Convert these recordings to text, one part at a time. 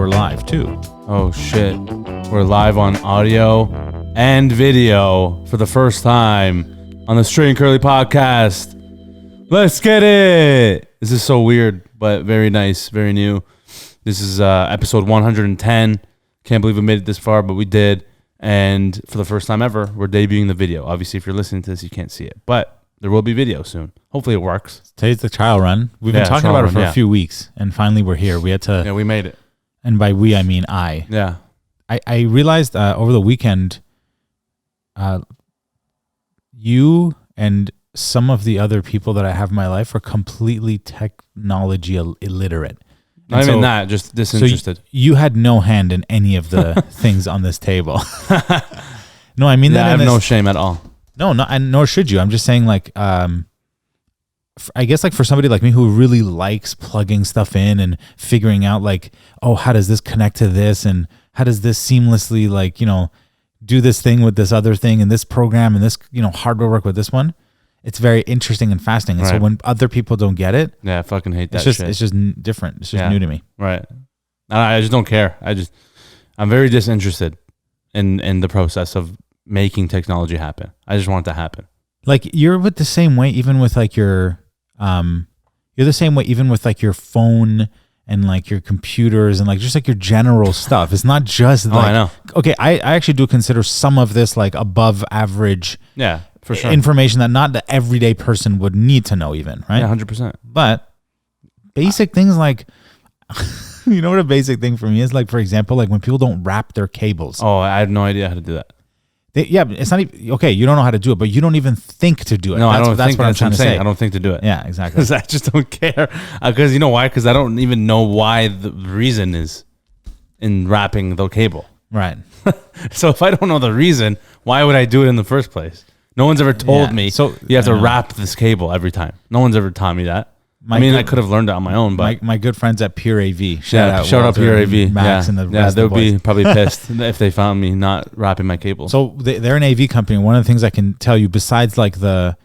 we're live too. Oh shit. We're live on audio and video for the first time on the Straight and Curly podcast. Let's get it. This is so weird, but very nice, very new. This is episode 110. Can't believe we made it this far, but we did. And for the first time ever, we're debuting the video. Obviously, if you're listening to this, you can't see it, but there will be video soon. Hopefully it works. Today's the trial run. We've been talking about it for a few weeks, and finally we're here. We had to... Yeah, we made it. And by we, I mean I. Yeah. I realized over the weekend, you and some of the other people that I have in my life are completely technology illiterate. Not even that, just disinterested. So you had no hand in any of the things on this table. No, I mean that. I have no shame at all. No, and nor should you. I'm just saying, like, I guess, like, for somebody like me who really likes plugging stuff in and figuring out, like, oh, how does this connect to this, and how does this seamlessly, like, you know, do this thing with this other thing, and this program, and this, you know, hardware work with this one. It's very interesting and fascinating. And so when other people don't get it, yeah, I fucking hate that shit. It's just different. It's just new to me. Right. I just don't care. I'm very disinterested in the process of making technology happen. I just want it to happen. Like, you're with the same way, even with like your, you're the same way, even with like your phone and like your computers and like just like your general stuff. It's not just like, I know. Okay. I actually do consider some of this like above average. Yeah, for sure. Information that not the everyday person would need to know even, right? Yeah, 100%. But basic things like, you know what a basic thing for me is? Like, for example, like when people don't wrap their cables. Oh, I have no idea how to do that. It's not even, okay, you don't know how to do it, but you don't even think to do it. No, I don't think what I'm trying to say. I don't think to do it. Yeah, exactly. Because I just don't care. Because you know why? Because I don't even know why the reason is in wrapping the cable. Right. So if I don't know the reason, why would I do it in the first place? No one's ever told me so you have to wrap this cable every time. No one's ever taught me that. I could have learned it on my own, but my good friends at Pure AV, shout out Pure AV. Max and the rest they of would the be probably pissed if they found me not wrapping my cable. So they're an AV company. One of the things I can tell you, besides like the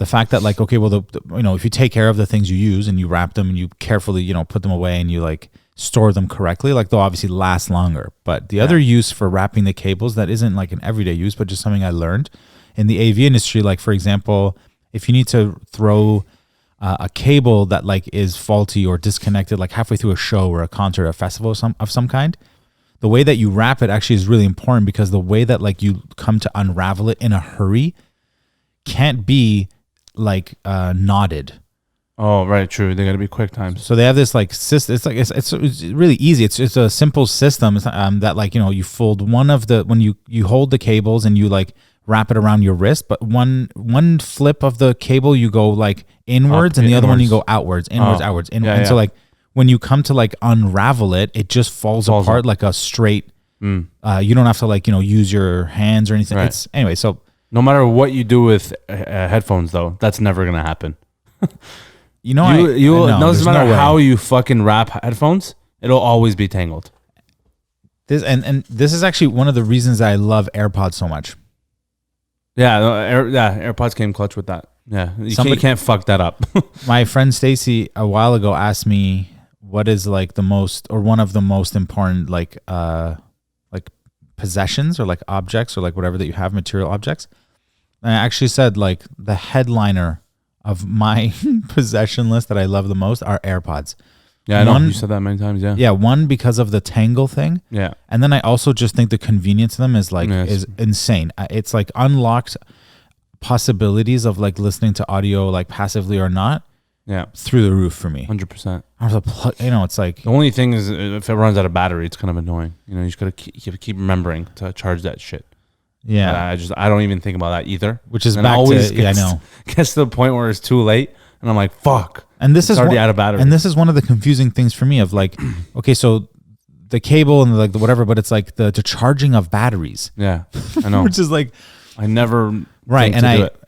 fact that like, okay, well, you know, if you take care of the things you use and you wrap them and you carefully, you know, put them away and you like store them correctly, like they'll obviously last longer. But the other use for wrapping the cables that isn't like an everyday use, but just something I learned in the AV industry, like for example, if you need to throw a cable that like is faulty or disconnected, like halfway through a show or a concert or a festival of some kind, the way that you wrap it actually is really important, because the way that like you come to unravel it in a hurry can't be like knotted. Oh, right, true. They got to be quick times. So they have this like system. It's like it's really easy. It's a simple system that like, you know, you fold one of the, when you hold the cables and you like wrap it around your wrist, but one flip of the cable you go like inwards, and the other one you go outwards, outwards. So like when you come to like unravel it, it just falls apart like a straight. You don't have to like, you know, use your hands or anything. Right. Anyway. So no matter what you do with headphones, though, that's never gonna happen. You know, no matter how you fucking wrap headphones, it'll always be tangled. This and this is actually one of the reasons I love AirPods so much. Yeah, AirPods came clutch with that. Yeah, you can't fuck that up. My friend Stacy a while ago asked me what is like the most, or one of the most important like possessions or like objects or like whatever that you have, material objects. And I actually said like the headliner of my possession list that I love the most are AirPods. Yeah, I know. You said that many times, yeah. Yeah, one, because of the tangle thing. Yeah. And then I also just think the convenience of them is like, is insane. It's like unlocked possibilities of like listening to audio like passively or not. Yeah. Through the roof for me. 100%. You know, it's like. The only thing is if it runs out of battery, it's kind of annoying. You know, you just got to keep remembering to charge that shit. Yeah. I don't even think about that either. Which is back to, I know. Gets to the point where it's too late and I'm like, fuck. And this is already out of battery. And this is one of the confusing things for me of like, okay, so the cable and like the whatever, but it's like the charging of batteries. Yeah, I know. Which is like, I never right,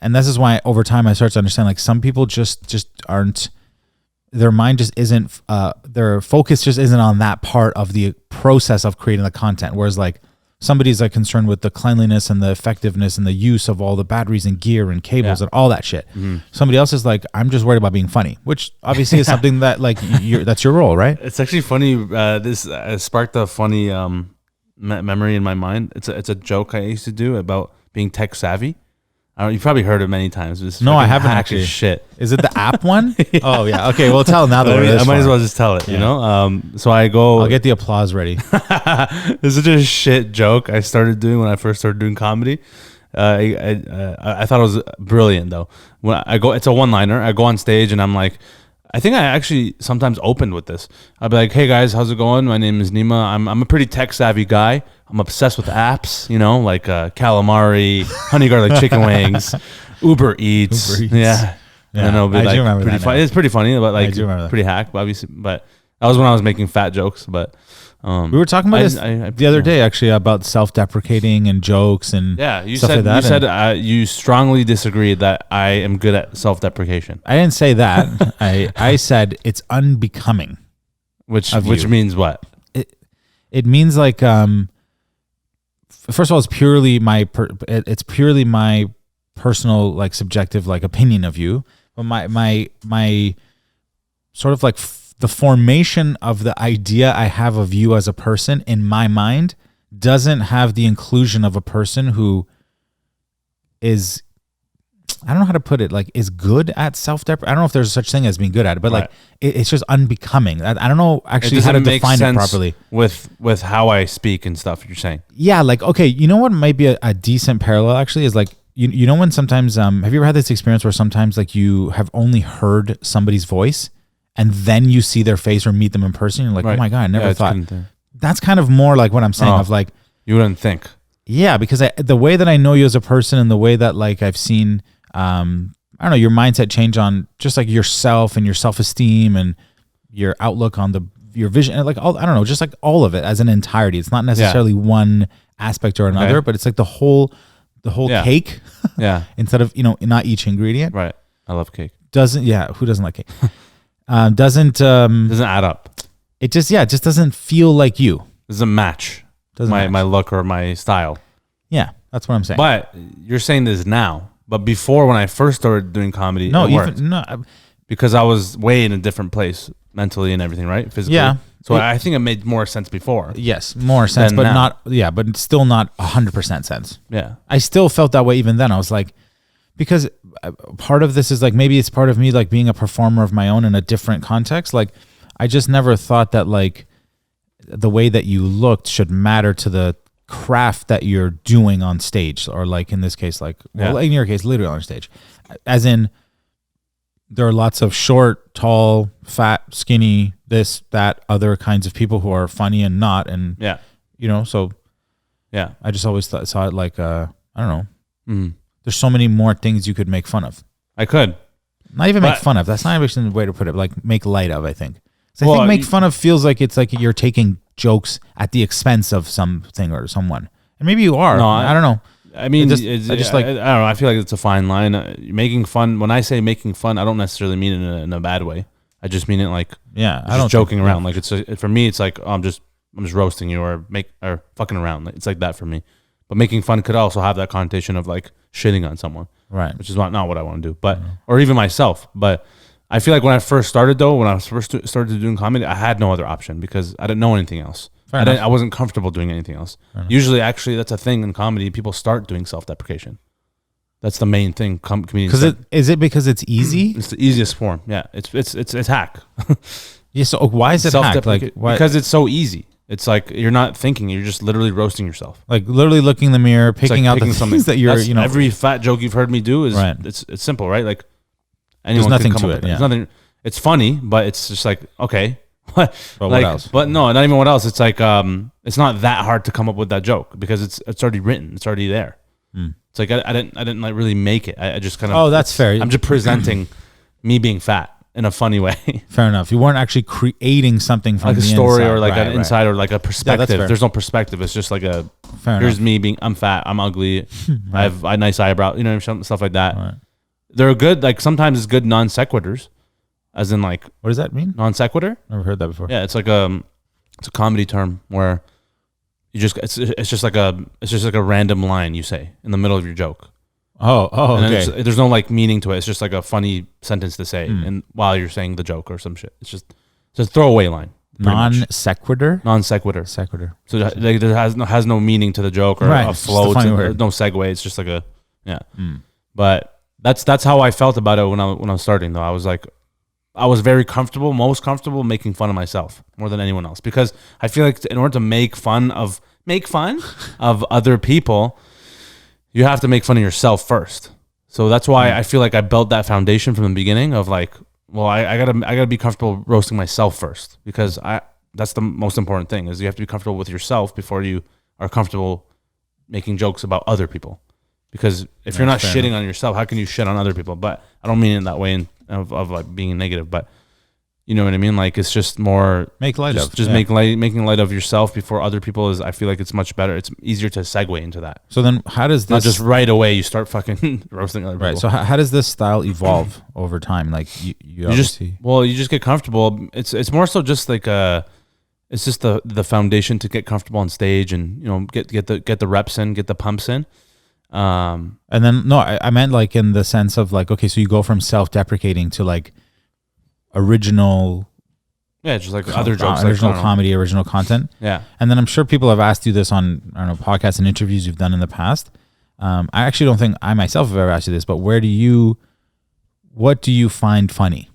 and this is why over time I start to understand like some people just aren't, their mind just isn't, their focus just isn't on that part of the process of creating the content. Whereas like somebody's like concerned with the cleanliness and the effectiveness and the use of all the batteries and gear and cables and all that shit. Somebody else is like, I'm just worried about being funny, which obviously is something that like that's your role, right? It's actually funny. This sparked a funny memory in my mind. It's a joke I used to do about being tech savvy. You've probably heard it many times. It's no, I haven't actually. Shit. Is it the app one? Yeah. Oh yeah. Okay. Well, tell now that I might as well just tell it. You know. So I go. I'll get the applause ready. This is such a shit joke I started doing when I first started doing comedy. I thought it was brilliant though. When I go, it's a one-liner. I go on stage and I'm like, I think I actually sometimes opened with this. I'll be like, "Hey guys, how's it going? My name is Neema. I'm a pretty tech savvy guy. I'm obsessed with apps, you know, like calamari, honey garlic chicken wings, Uber Eats. Yeah. And then it'll be like pretty funny. It's pretty funny, but like pretty hack, obviously. But that was when I was making fat jokes. But we were talking about this the other day, actually, about self-deprecating and jokes and you stuff said like that. You said you strongly disagreed that I am good at self-deprecation. I didn't say that. I said it's unbecoming. Which means what? It means like first of all, it's purely my personal like subjective like opinion of you, but my sort of like the formation of the idea I have of you as a person in my mind doesn't have the inclusion of a person who is, I don't know how to put it, like is good at self-deprecation. I don't know if there's such thing as being good at it, but like it's just unbecoming. I don't know actually how to define it properly with how I speak and stuff. You're saying, yeah, like okay, you know what might be a decent parallel actually is like you know when sometimes have you ever had this experience where sometimes like you have only heard somebody's voice and then you see their face or meet them in person, you're like, oh my god, I never thought. That's kind of more like what I'm saying of like you wouldn't think. Yeah, because the way that I know you as a person and the way that like I've seen I don't know, your mindset change on just like yourself and your self-esteem and your outlook on your vision and like all, I don't know, just like all of it as an entirety. It's not necessarily one aspect or another, but it's like the whole cake. Yeah. Instead of, not each ingredient. Right. I love cake. Who doesn't like cake? Doesn't add up. It just doesn't feel like you. Doesn't match my look or my style. Yeah, that's what I'm saying. But you're saying this now. But before, when I first started doing comedy, it worked. Because I was way in a different place mentally and everything, right? Physically. Yeah. So I think it made more sense before. Yes, more sense, but now. But still not 100% sense. Yeah. I still felt that way even then. I was like, because part of this is like, maybe it's part of me like being a performer of my own in a different context. Like, I just never thought that like the way that you looked should matter to the craft that you're doing on stage, or like in this case, like in your case, literally on stage, as in there are lots of short, tall, fat, skinny, this, that, other kinds of people who are funny and not, and so I just always saw it like I don't know, there's so many more things you could make fun of. I could not even make fun of. That's not even the way to put it. Like make light of. I think. So I think make fun of feels like it's like you're taking jokes at the expense of something or someone, and maybe you are. No, I don't know. I mean, I don't know. I feel like it's a fine line. Making fun. When I say making fun, I don't necessarily mean it in a bad way. I just mean it like I don't joking around. Like for me, it's like I'm just roasting you or fucking around. It's like that for me. But making fun could also have that connotation of like shitting on someone, right? Which is not what I want to do. But or even myself. But I feel like when I first started when I first started doing comedy, I had no other option because I didn't know anything else. I wasn't comfortable doing anything else. Usually, actually, that's a thing in comedy. People start doing self-deprecation. That's the main thing. Comedians is it because it's easy? It's the easiest form. Yeah, it's hack. Yeah. So why is it hack? Like because it's so easy. It's like you're not thinking. You're just literally roasting yourself. Like literally looking in the mirror, picking out the things that you're. Every fat joke you've heard me do is it's simple, right? Like anyone there's nothing to it. There's nothing. It's funny, but it's just like okay. But what else? But no, not even what else. It's like it's not that hard to come up with that joke because it's already written. It's already there. It's like I didn't like really make it. I just kind of. Oh, that's fair. I'm just presenting me being fat in a funny way. Fair enough. You weren't actually creating something from like the a story inside. Or like an inside or like a perspective. Yeah, there's no perspective. It's just like fair here's enough. me being I'm fat. I'm ugly. I have a nice eyebrow. Stuff like that. Right. They're good. Like sometimes it's good non sequiturs. As in like what does that mean? Non sequitur? Never heard that before. Yeah, it's like it's a comedy term where it's just like a random line you say in the middle of your joke. Oh, And okay. there's no like meaning to it. It's just like a funny sentence to say, and while you're saying the joke or some shit. It's just a throwaway line. Non sequitur. Non sequitur. Sequitur. So like, there has no meaning to the joke or Right, a it's just flow. a funny To, word. no segue. It's just like a But that's how I felt about it when I was starting. Though I was like, I was very comfortable, most comfortable making fun of myself more than anyone else, because I feel like in order to make fun of other people, you have to make fun of yourself first. So that's why I feel like I built that foundation from the beginning of like, well, I gotta be comfortable roasting myself first, because that's the most important thing, is you have to be comfortable with yourself before you are comfortable making jokes about other people. Because if you're not shitting on yourself, how can you shit on other people? But I don't mean it that way of like being negative, but you know what I mean? Like, it's just more Make light just, of. just Yeah. making light of yourself before other people I feel like it's much better. It's easier to segue into that. So then, how does this? Not just right away you start fucking roasting other people. Right. So how does this style evolve over time? Like you obviously. You just get comfortable. It's more so just like it's just the foundation to get comfortable on stage, and get the reps in, get the pumps in. And then I meant like in the sense of like, okay, so you go from self-deprecating to like original. Yeah, just like other jokes, original like, comedy, original content. Yeah. And then I'm sure people have asked you this on, I don't know, podcasts and interviews you've done in the past. I actually don't think I myself have ever asked you this, but what do you find funny?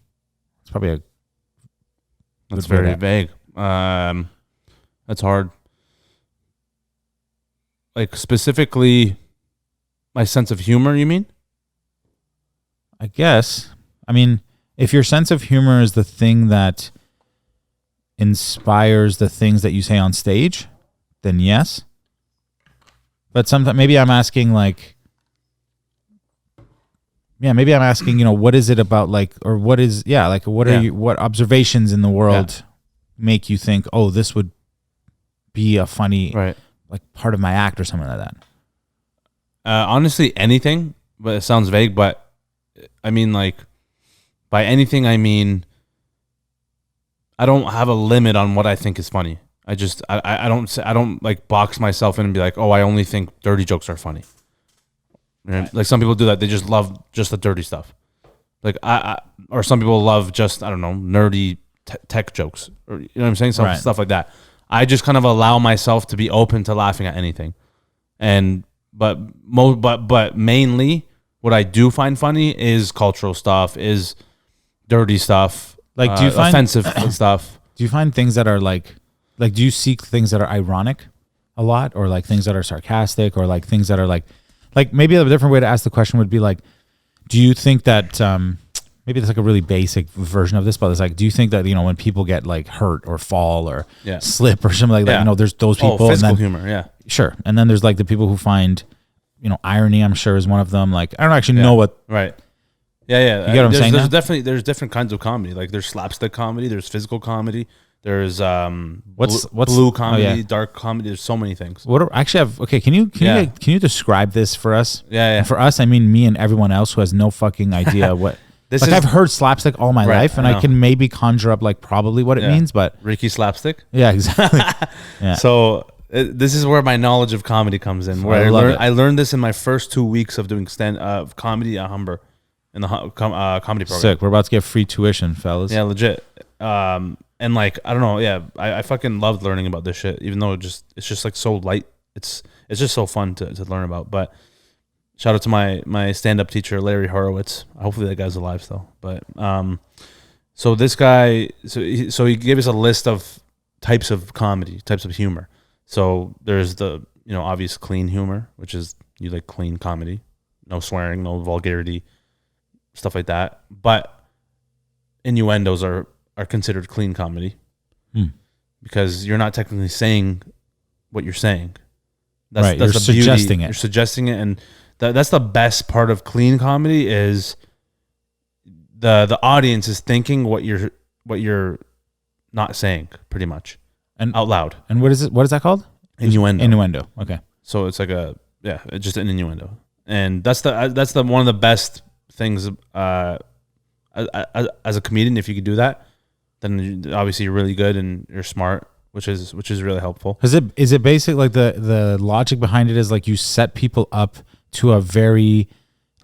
It's probably That's very vague. That's hard. Like, specifically my sense of humor, you mean? I guess. I mean, if your sense of humor is the thing that inspires the things that you say on stage, then yes. But sometimes maybe I'm asking like, what is it about, like, or what is, like, what are you, what observations in the world make you think, oh, this would be a funny, like, part of my act or something like that? Honestly, anything, but it sounds vague, but I mean, like, by anything, I mean, I don't have a limit on what I think is funny. I don't like box myself in and be like, oh, I only think dirty jokes are funny. Right. Like, some people do that. They just love just the dirty stuff. Like, or some people love just, I don't know, nerdy tech jokes, or, you know what I'm saying? Some stuff like that. I just kind of allow myself to be open to laughing at anything. But mainly what I do find funny is cultural stuff, is dirty stuff, like, do you find offensive stuff. Do you find things that are like, do you seek things that are ironic a lot, or like things that are sarcastic, or like things that are like maybe a different way to ask the question would be like, do you think that, maybe it's like a really basic version of this, but it's like, do you think that, when people get like hurt or fall or slip or something like that, there's those people. Physical humor, yeah. Sure. And then there's like the people who find, irony, I'm sure, is one of them. Like, I don't actually know what. Right. Yeah. You get what I'm saying? There's different kinds of comedy. Like, there's slapstick comedy, there's physical comedy, there's what's blue comedy, dark comedy. There's so many things. Can you describe this for us? Yeah. And for us, I mean me and everyone else who has no fucking idea what. I've heard slapstick all my life, and I can maybe conjure up like probably what it means, but Ricky Slapstick. Yeah, exactly. Yeah. So this is where my knowledge of comedy comes in. Where I learned this in my first 2 weeks of doing comedy at Humber in the comedy program. Sick. We're about to get free tuition, fellas. Yeah, legit. And like, I don't know. Yeah, I fucking loved learning about this shit, even though it's just like so light. It's just so fun to learn about. But shout out to my stand-up teacher, Larry Horowitz. Hopefully that guy's alive still. But so this guy, so he gave us a list of types of comedy, types of humor. So there's the obvious clean humor, which is you like clean comedy, no swearing, no vulgarity, stuff like that. But innuendos are considered clean comedy because you're not technically saying what you're saying. That's you're the suggesting beauty. it. You're suggesting it, and that's the best part of clean comedy is the audience is thinking what you're not saying, pretty much, and out loud. And what is it? What is that called? Innuendo. Innuendo. Okay. So it's like it's just an innuendo, and that's the one of the best things as a comedian. If you could do that, then obviously you're really good and you're smart. which is really helpful. Is it basic, like the logic behind it is like you set people up to a very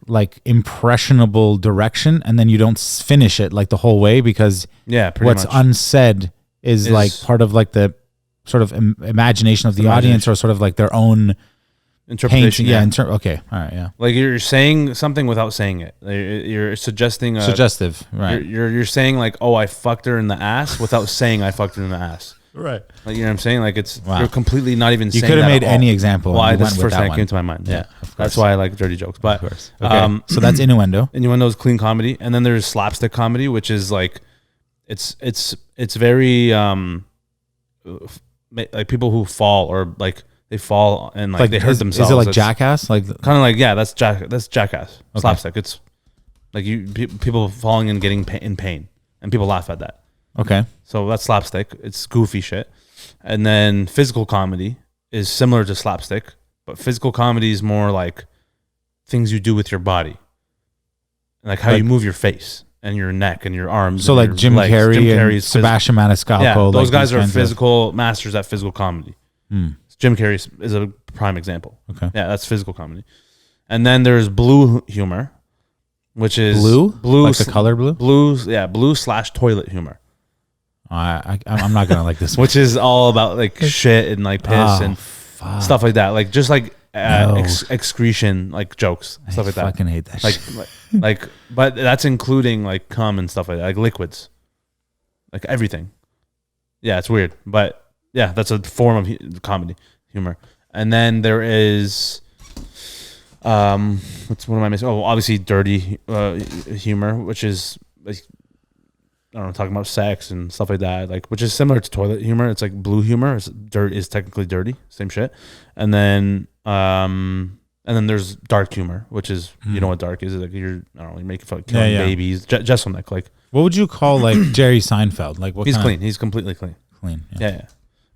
like impressionable direction, and then you don't finish it like the whole way, because what's much. Unsaid is like part of like the sort of imagination of the audience, or sort of like their own interpretation. Okay. All right. Yeah. Like you're saying something without saying it. You're suggesting suggestive. Right. You're saying like, oh, I fucked her in the ass without saying I fucked her in the ass. Right. Like, you know what I'm saying? Like you're completely not even saying that. You could have made any example. Why? That's the first thing that came to my mind. Yeah. That's why I like dirty jokes. But, of course. Okay. So that's innuendo. Innuendo is clean comedy. And then there's slapstick comedy, which is like, it's very, like people who fall, or like they fall and like they hurt themselves. Is it like Jackass? Like kind of like, yeah, that's Jackass. Okay. Slapstick. It's like people falling and getting in pain, and people laugh at that. Okay. So that's slapstick. It's goofy shit. And then physical comedy is similar to slapstick, but physical comedy is more like things you do with your body, like how you move your face and your neck and your arms. So like Jim Carrey and Sebastian Maniscalco. Yeah, those guys are physical masters at physical comedy. Jim Carrey is a prime example. Okay. Yeah, that's physical comedy. And then there's blue humor, which is blue, like the color blue. Blue/toilet humor. I'm not gonna like this one. Which is all about like shit and like piss and stuff like that. Like just like excretion, like jokes, stuff like that. I fucking hate that shit. Like, but that's including like cum and stuff like that, like liquids, like everything. Yeah, it's weird, but yeah, that's a form of comedy humor. And then there is, what am I missing? Oh, obviously dirty humor, which is like, I don't know, talking about sex and stuff like that, like, which is similar to toilet humor. It's like blue humor. Dirt is technically dirty, same shit. And then there's dark humor, which is you know what dark is? Like you're making fun of killing babies. Jesselneck, like what would you call like Jerry Seinfeld? Like what? He's clean. He's completely clean. Clean. Yeah.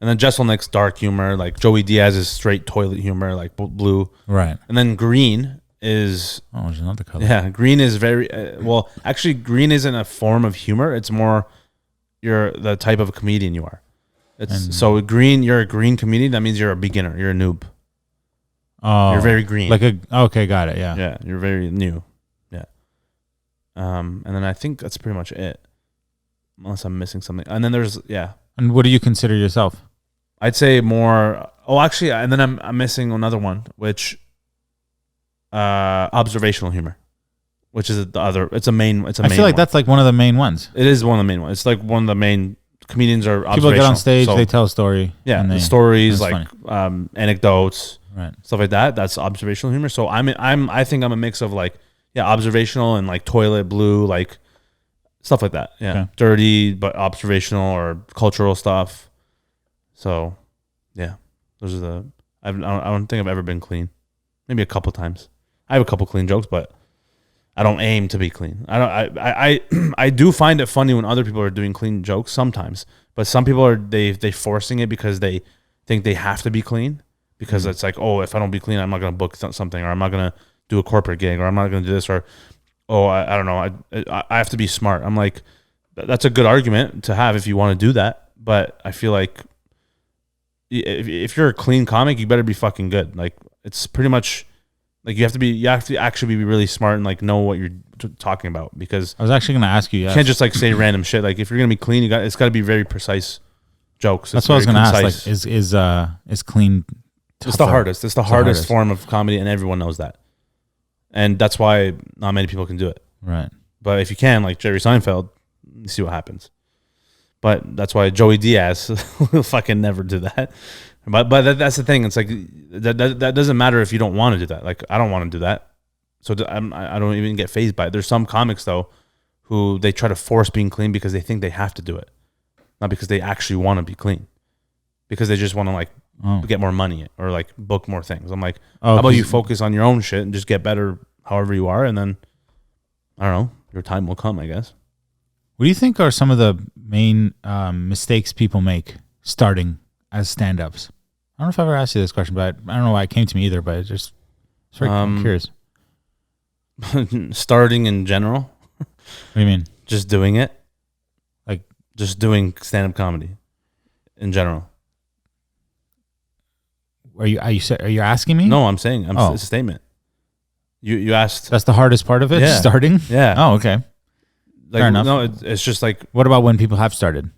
And then Jesselneck's dark humor, like Joey Diaz is straight toilet humor, like blue. Right. And then green is there's another color. Yeah, green is very well. Actually, green isn't a form of humor. It's more you're the type of comedian you are. So green. You're a green comedian. That means you're a beginner. You're a noob. Oh, you're very green. Okay, got it. Yeah. Yeah, you're very new. Yeah. And then I think that's pretty much it, unless I'm missing something. And then there's And what do you consider yourself? I'd say more. Oh, actually, and then I'm missing another one, which. Observational humor, which is the other. It's a main. I feel like that's like one of the main ones. It is one of the main ones. It's like one of the main comedians are. People get on stage, they tell a story. Yeah, the stories like anecdotes, right, stuff like that. That's observational humor. So I think I'm a mix of like observational and like toilet blue, like stuff like that. Yeah, okay. Dirty but observational or cultural stuff. So yeah, those are the. I don't think I've ever been clean. Maybe a couple times. I have a couple clean jokes, but I don't aim to be clean. I do find it funny when other people are doing clean jokes sometimes, but some people are they forcing it because they think they have to be clean, because it's like, oh, if I don't be clean, I'm not gonna book something, or I'm not gonna do a corporate gig, or I'm not gonna do this, or I don't know, I have to be smart. I'm like, that's a good argument to have if you want to do that, but I feel like if you're a clean comic, you better be fucking good. Like it's pretty much. Like you have to actually be really smart and like know what you're talking about, because I was actually going to ask you. You can't just like say random shit. Like if you're going to be clean, it's got to be very precise jokes. That's what I was going to ask. Like is clean? Tougher? It's the hardest. It's the hardest form of comedy, and everyone knows that. And that's why not many people can do it. Right. But if you can, like Jerry Seinfeld, you see what happens. But that's why Joey Diaz will fucking never do that. But that's the thing. It's like that doesn't matter if you don't want to do that. Like I don't want to do that, so I don't even get fazed by it. There's some comics though who they try to force being clean because they think they have to do it, not because they actually want to be clean, because they just want to like get more money or like book more things. I'm like, how about you focus on your own shit and just get better however you are, and then I don't know, your time will come, I guess. What do you think are some of the main mistakes people make starting as stand-ups? I don't know if I've ever asked you this question, but I don't know why it came to me either, but it's just I'm curious. Starting in general? What do you mean? Just doing it? Like just doing stand-up comedy in general? Are you asking me? No, I'm saying it's a statement. You asked. That's the hardest part of it. Yeah. Starting. Yeah. Oh, okay. Like, fair enough. No, it's just like, what about when people have started?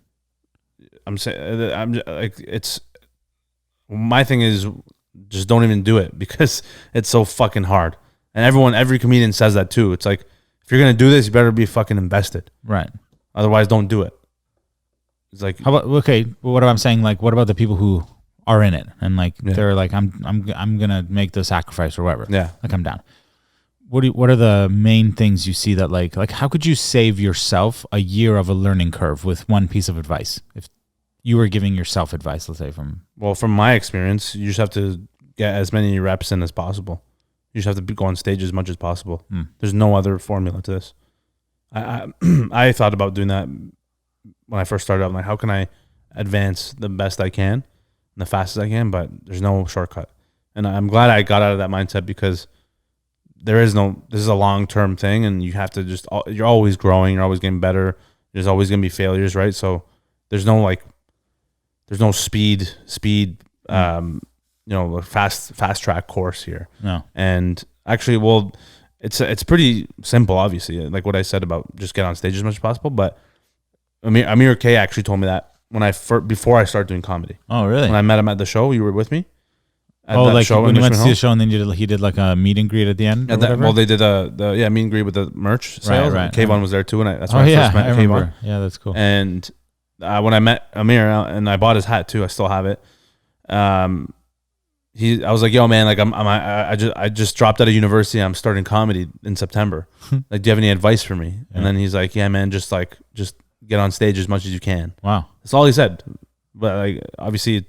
I'm saying, I'm like, it's, my thing is just don't even do it because it's so fucking hard. And every comedian says that too. It's like, if you're going to do this, you better be fucking invested. Right. Otherwise, don't do it. It's like, how about, okay, well, what I'm saying, like, what about the people who are in it and like, they're like, I'm going to make the sacrifice or whatever. Yeah. Like, I'm down. What are the main things you see that like how could you save yourself a year of a learning curve with one piece of advice? If you were giving yourself advice, let's say from my experience, you just have to get as many reps in as possible. You just have to go on stage as much as possible. There's no other formula to this. I thought about doing that when I first started out. I'm like, how can I advance the best I can and the fastest I can? But there's no shortcut. And I'm glad I got out of that mindset because this is a long-term thing, and you have to you're always growing. You're always getting better. There's always going to be failures, right? So there's no speed, fast track course here. No. And actually, well, it's pretty simple, obviously, like what I said about just get on stage as much as possible. But Amir K actually told me that before I started doing comedy. Oh, really? When I met him at the show, you were with me. Like when you went to see the show and then he did like a meet and greet at the end? Well, they did the meet and greet with the merch sales. Right. Kayvon was there too, and that's when I first met Kayvon. Yeah, that's cool. And when I met Amir, and I bought his hat too, I still have it. I was like, "Yo, man, like I just dropped out of university. I'm starting comedy in September. Like, do you have any advice for me?" Yeah. And then he's like, "Yeah, man, just get on stage as much as you can." Wow, that's all he said. But like, obviously,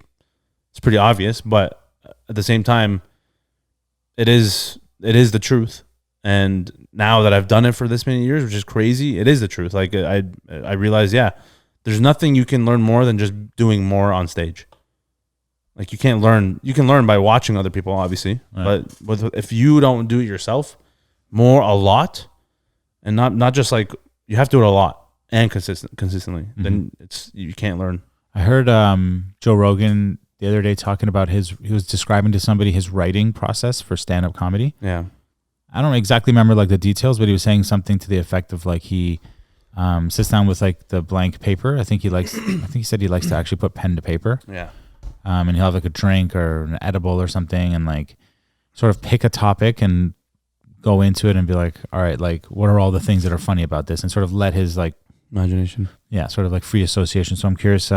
it's pretty obvious, but at the same time, it is the truth. And now that I've done it for this many years, which is crazy, it is the truth. Like I realize, there's nothing you can learn more than just doing more on stage. Like you can learn by watching other people, obviously, right. But if you don't do it yourself, a lot, and not just like, you have to do it a lot and consistently, then you can't learn. I heard Joe Rogan the other day talking about he was describing to somebody his writing process for stand-up comedy. Yeah. I don't exactly remember like the details, but he was saying something to the effect of like he sits down with like the blank paper. I think he said he likes to actually put pen to paper. Yeah. And he'll have like a drink or an edible or something and like sort of pick a topic and go into it and be like, all right, like what are all the things that are funny about this, and sort of let his like imagination. Yeah. Sort of like free association. So I'm curious,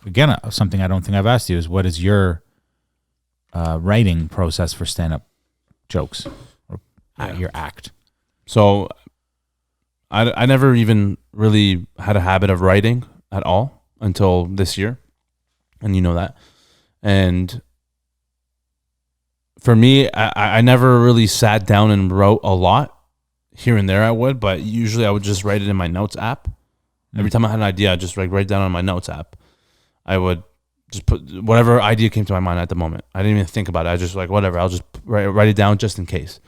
again, something I don't think I've asked you is what is your writing process for stand-up jokes or your act? So I never even really had a habit of writing at all until this year, and you know that. And for me, I never really sat down and wrote a lot. Here and there I would, but usually I would just write it in my notes app. Every time I had an idea, I'd just like write it down on my notes app. I would just put whatever idea came to my mind at the moment. I didn't even think about it. I just like, whatever, I'll just write it down just in case.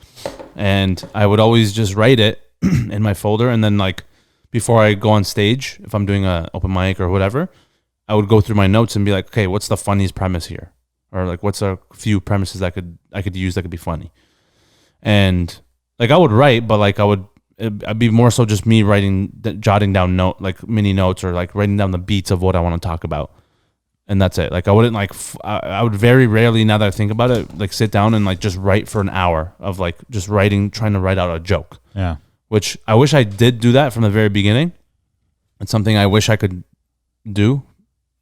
And I would always just write it in my folder. And then like before I go on stage, if I'm doing a open mic or whatever, I would go through my notes and be like, okay, what's the funniest premise here? Or like, what's a few premises I could use that could be funny? And like I would write, but like I'd be more so just me jotting down mini notes, or like writing down the beats of what I want to talk about. And that's it. Like I wouldn't like, I would very rarely, now that I think about it, like sit down and like just write for an hour of like just trying to write out a joke. Yeah. Which I wish I did do that from the very beginning. It's something I wish I could do,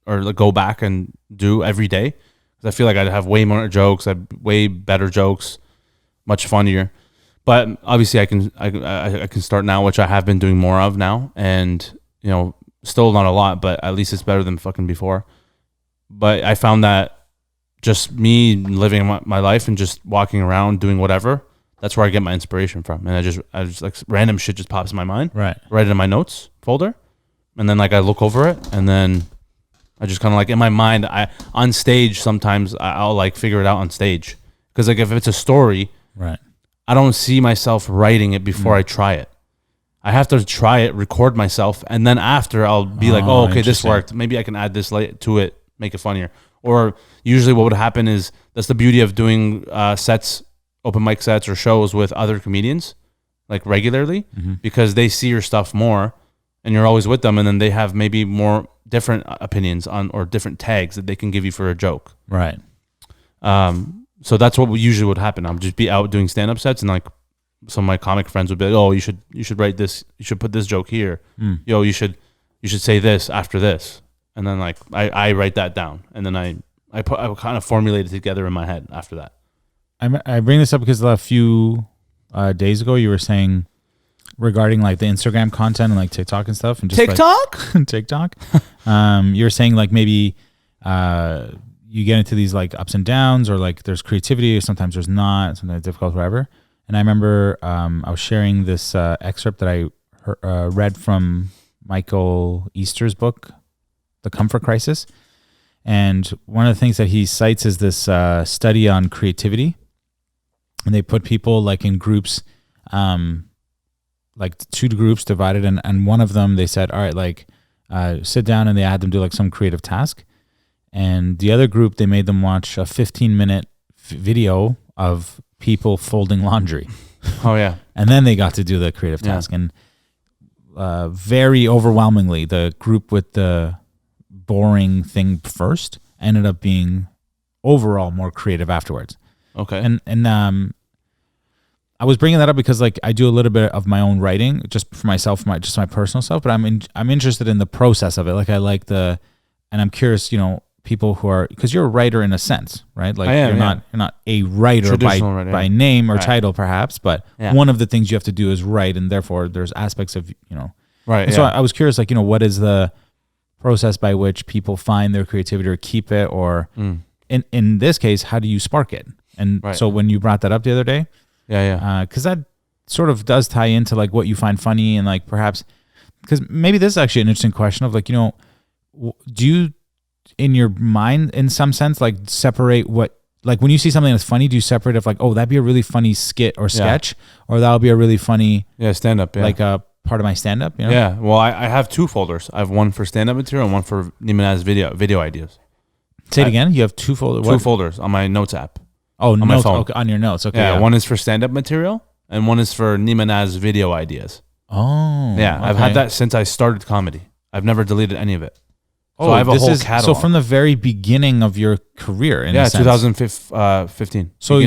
or like go back and do every day. Because I feel like I'd have way more jokes, way better jokes, much funnier. But obviously I can start now, which I have been doing more of now. And, you know, still not a lot, but at least it's better than fucking before. But I found that just me living my life and just walking around doing whatever, that's where I get my inspiration from. And I just like random shit just pops in my mind. Right. Write it in my notes folder. And then like I look over it, and then I just kind of like in my mind, on stage, sometimes I'll like figure it out on stage. Because like if it's a story, right, I don't see myself writing it before I try it. I have to try it, record myself, and then after I'll be like, oh, okay, this worked. Maybe I can add this to it, make it funnier. Or usually what would happen is, that's the beauty of doing sets, open mic sets or shows with other comedians, like regularly, because they see your stuff more and you're always with them, and then they have maybe more different opinions on, or different tags that they can give you for a joke. Right. So that's what usually would happen. I'll just be out doing stand-up sets, and like some of my comic friends would be like, oh, you should write this, you should put this joke here. Yo, you should say this after this. And then like I write that down, and then I kind of formulate it together in my head after that. I bring this up because a few days ago you were saying regarding like the Instagram content and like TikTok and stuff, and just TikTok, like, TikTok. You were saying like maybe you get into these like ups and downs, or like there's creativity, or sometimes there's not, sometimes it's difficult, whatever. And I remember I was sharing this excerpt that I read from Michael Easter's book, The Comfort Crisis. And one of the things that he cites is this study on creativity. And they put people like in groups, like 2 groups divided. And one of them, they said, all right, like sit down, and they had them do like some creative task. And the other group, they made them watch a 15-minute video of people folding laundry. Oh, yeah. And then they got to do the creative task. And very overwhelmingly, the group with the boring thing first ended up being overall more creative afterwards. Okay. And I was bringing that up because like I do a little bit of my own writing just for myself, just my personal stuff, but I'm interested in the process of it. Like I like and I'm curious, people who are, because you're a writer in a sense, right? Like you're not a writer by name or title perhaps, but one of the things you have to do is write, and therefore there's aspects of, Right. And so I was curious, like, what is the process by which people find their creativity or keep it, or in this case, how do you spark it? And so when you brought that up the other day, because that sort of does tie into like what you find funny, and like perhaps, because maybe this is actually an interesting question of like, do you in your mind in some sense like separate what, like when you see something that's funny, do you separate it like, oh, that'd be a really funny skit or sketch, or that'll be a really funny stand-up, like a part of my stand-up, Yeah, well, I have 2 folders. I have one for stand-up material and one for Neema Naz video ideas. Say it again. You have 2 folders. 2 folders on my notes app. Oh, on notes, my phone. Okay, on your notes. Okay. Yeah, one is for stand-up material and one is for Neema Naz video ideas. Oh. Yeah, I've had that since I started comedy. I've never deleted any of it. So I have a whole catalog. So from the very beginning of your career, in a sense. 2015. So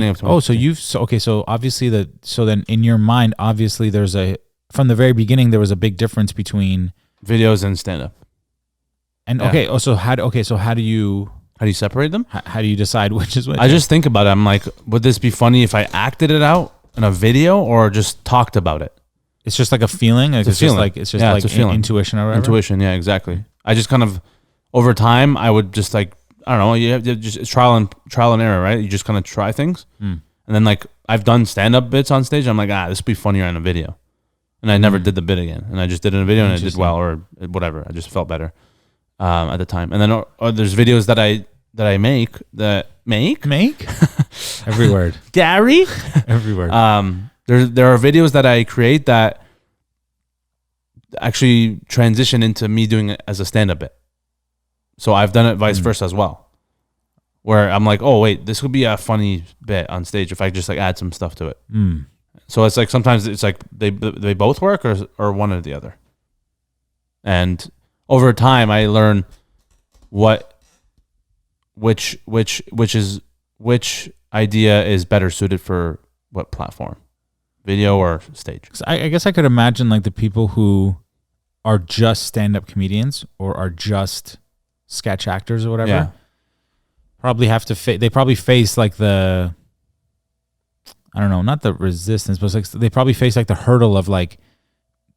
so obviously so then in your mind, obviously from the very beginning there was a big difference between videos and stand-up. And so how do you separate them? How do you decide which is which? I just think about it. I'm like, would this be funny if I acted it out in a video or just talked about it? It's just like a feeling. It's just like intuition or whatever. Intuition, yeah, exactly. I just kind of over time, I would just like, I don't know, you have to just trial and error, right? You just kind of try things, and then like I've done stand-up bits on stage. I'm like, this would be funnier in a video, and I never did the bit again, and I just did it in a video, and I did well or whatever. I just felt better at the time. And then there's videos that I make every word, Gary, every word. There are videos that I create that actually transition into me doing it as a stand-up bit. So I've done it vice versa as well, where I'm like, oh wait, this would be a funny bit on stage if I just like add some stuff to it. So it's like sometimes it's like they both work or one or the other. And over time, I learn which idea is better suited for what platform, video or stage. I guess I could imagine like the people who are just stand-up comedians or are just sketch actors or whatever, probably have to they probably face like the, I don't know, not the resistance, but like they probably face like the hurdle of like,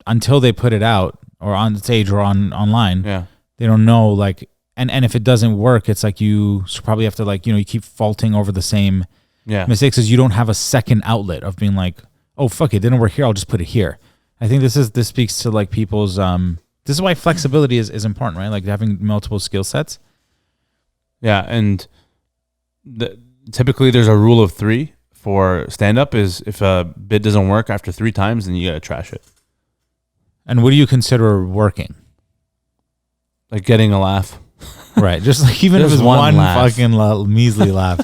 until they put it out or on stage or online, they don't know like, and if it doesn't work, it's like you probably have to like, you keep faulting over the same mistakes, because you don't have a second outlet of being like, oh fuck, it didn't work here, I'll just put it here. I think this speaks to like people's this is why flexibility is important, right? Like having multiple skill sets. Yeah, and typically there's a rule of 3 for stand-up is if a bit doesn't work after 3 times, then you gotta trash it. And what do you consider working? Like getting a laugh. Right. Just like even if it's one laugh. fucking measly laugh.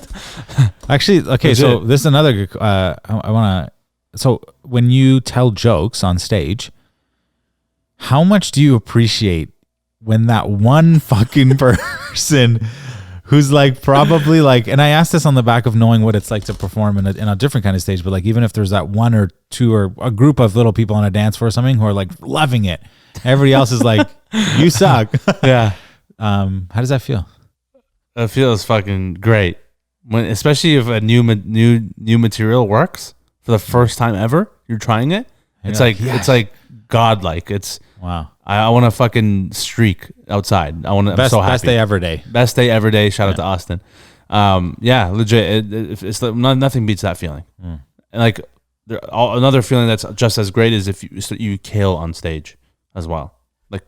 Actually, okay, so this is another, I want to, so when you tell jokes on stage, how much do you appreciate when that one fucking person who's like probably like, and I asked this on the back of knowing what it's like to perform in a different kind of stage, but like even if there's that one or two or a group of little people on a dance floor or something who are like loving it, everybody else is like, you suck. Yeah. How does that feel? It feels fucking great. Especially if a new material works for the first time ever, you're trying it. It's like, yes. it's like godlike. It's Wow. I want to fucking streak outside. I'm so happy. Best day ever day. Best day ever day. Shout out to Austin. Yeah, legit. It's nothing beats that feeling. And like another feeling that's just as great is if you kill on stage as well, like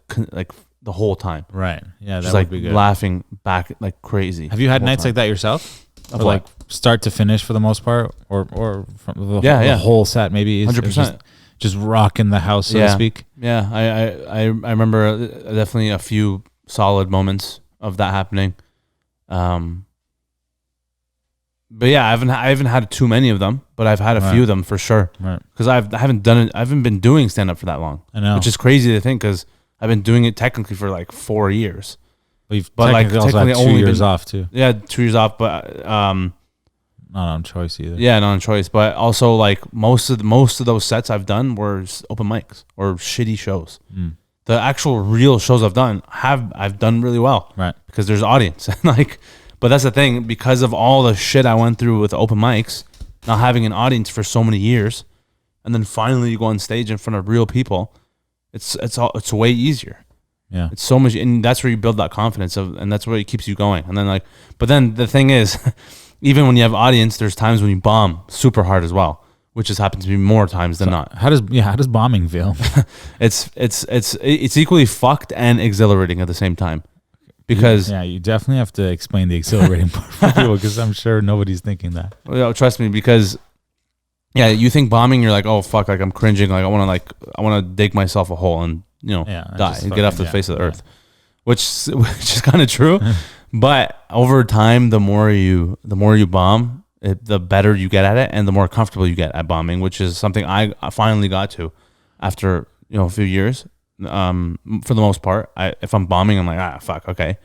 the whole time. Right. Yeah, that just would like be good. Laughing back like crazy. Have you had nights like that yourself? Or what? like start to finish for the most part, or from the whole set maybe? 100%. Just rocking the house, so to speak. Yeah, I remember definitely a few solid moments of that happening. But yeah, I haven't had too many of them, but I've had a few of them for sure. Right. Because I haven't done it. I haven't been doing stand up for that long. I know, which is crazy to think because I've been doing it technically for like 4 years. But like also had 2 years off too. Yeah, 2 years off, but not on choice either. Yeah, not on choice. But also like most of those sets I've done were open mics or shitty shows. The actual real shows I've done I've done really well. Right. Because there's audience. Like, but that's the thing, because of all the shit I went through with open mics, not having an audience for so many years, and then finally you go on stage in front of real people, it's way easier. Yeah. It's so much, and that's where you build that confidence and that's what keeps you going. And then like, but then the thing is, even when you have audience, there's times when you bomb super hard as well, which has happened to me more times than not. How does bombing feel? It's equally fucked and exhilarating at the same time, because you definitely have to explain the exhilarating part for people, because I'm sure nobody's thinking that. Well, trust me, because you think bombing, you're like, oh fuck, like I'm cringing, like I want to dig myself a hole and die and get off the face of the earth, which is kind of true. But over time, the more you bomb, the better you get at it, and the more comfortable you get at bombing, which is something I finally got to after a few years. For the most part, if I'm bombing, I'm like, fuck, okay,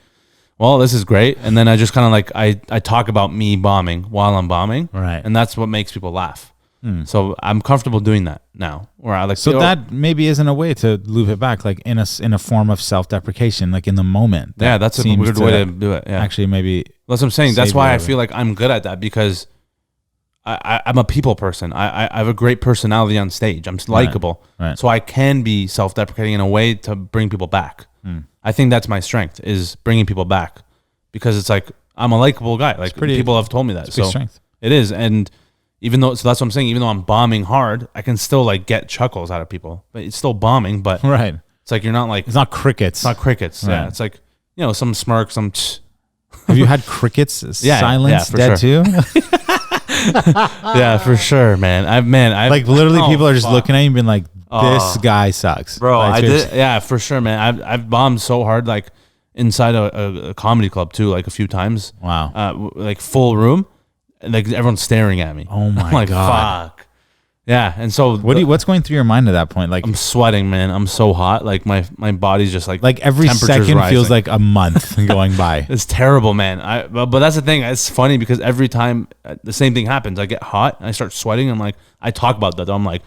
well, this is great, and then I just kind of like I talk about me bombing while I'm bombing, right, and that's what makes people laugh. So I'm comfortable doing that now. Where I like that maybe isn't a way to loop it back, like in a form of self-deprecation, like in the moment. Yeah, that's a weird way to do it. Yeah. Actually, maybe that's what I'm saying. That's why I feel like I'm good at that, because I'm a people person. I have a great personality on stage. I'm likable, right. So I can be self-deprecating in a way to bring people back. I think that's my strength, is bringing people back, because it's like I'm a likable guy. Like people have told me that. It's a strength. It is, and that's what I'm saying. Even though I'm bombing hard, I can still like get chuckles out of people. But it's still bombing. But right, it's like you're not like, it's not crickets. It's not crickets. Right. Yeah, it's like some smirk, some. Have you had crickets silence dead sure. too? Yeah, for sure, man. I've like literally people are just looking at you and being like, this guy sucks, bro. Like, I did, yeah, for sure, man. I've bombed so hard, like inside a comedy club too, like a few times. Wow. Like full room, and like everyone's staring at me. Oh my I'm like, God. fuck. Yeah, and so what's going through your mind at that point? Like, I'm sweating, man. I'm so hot. Like my body's just like every second rising. feels like a month going by. It's terrible, man. But that's the thing. It's funny because every time the same thing happens, I get hot and I start sweating. I'm like, I talk about that. I'm like,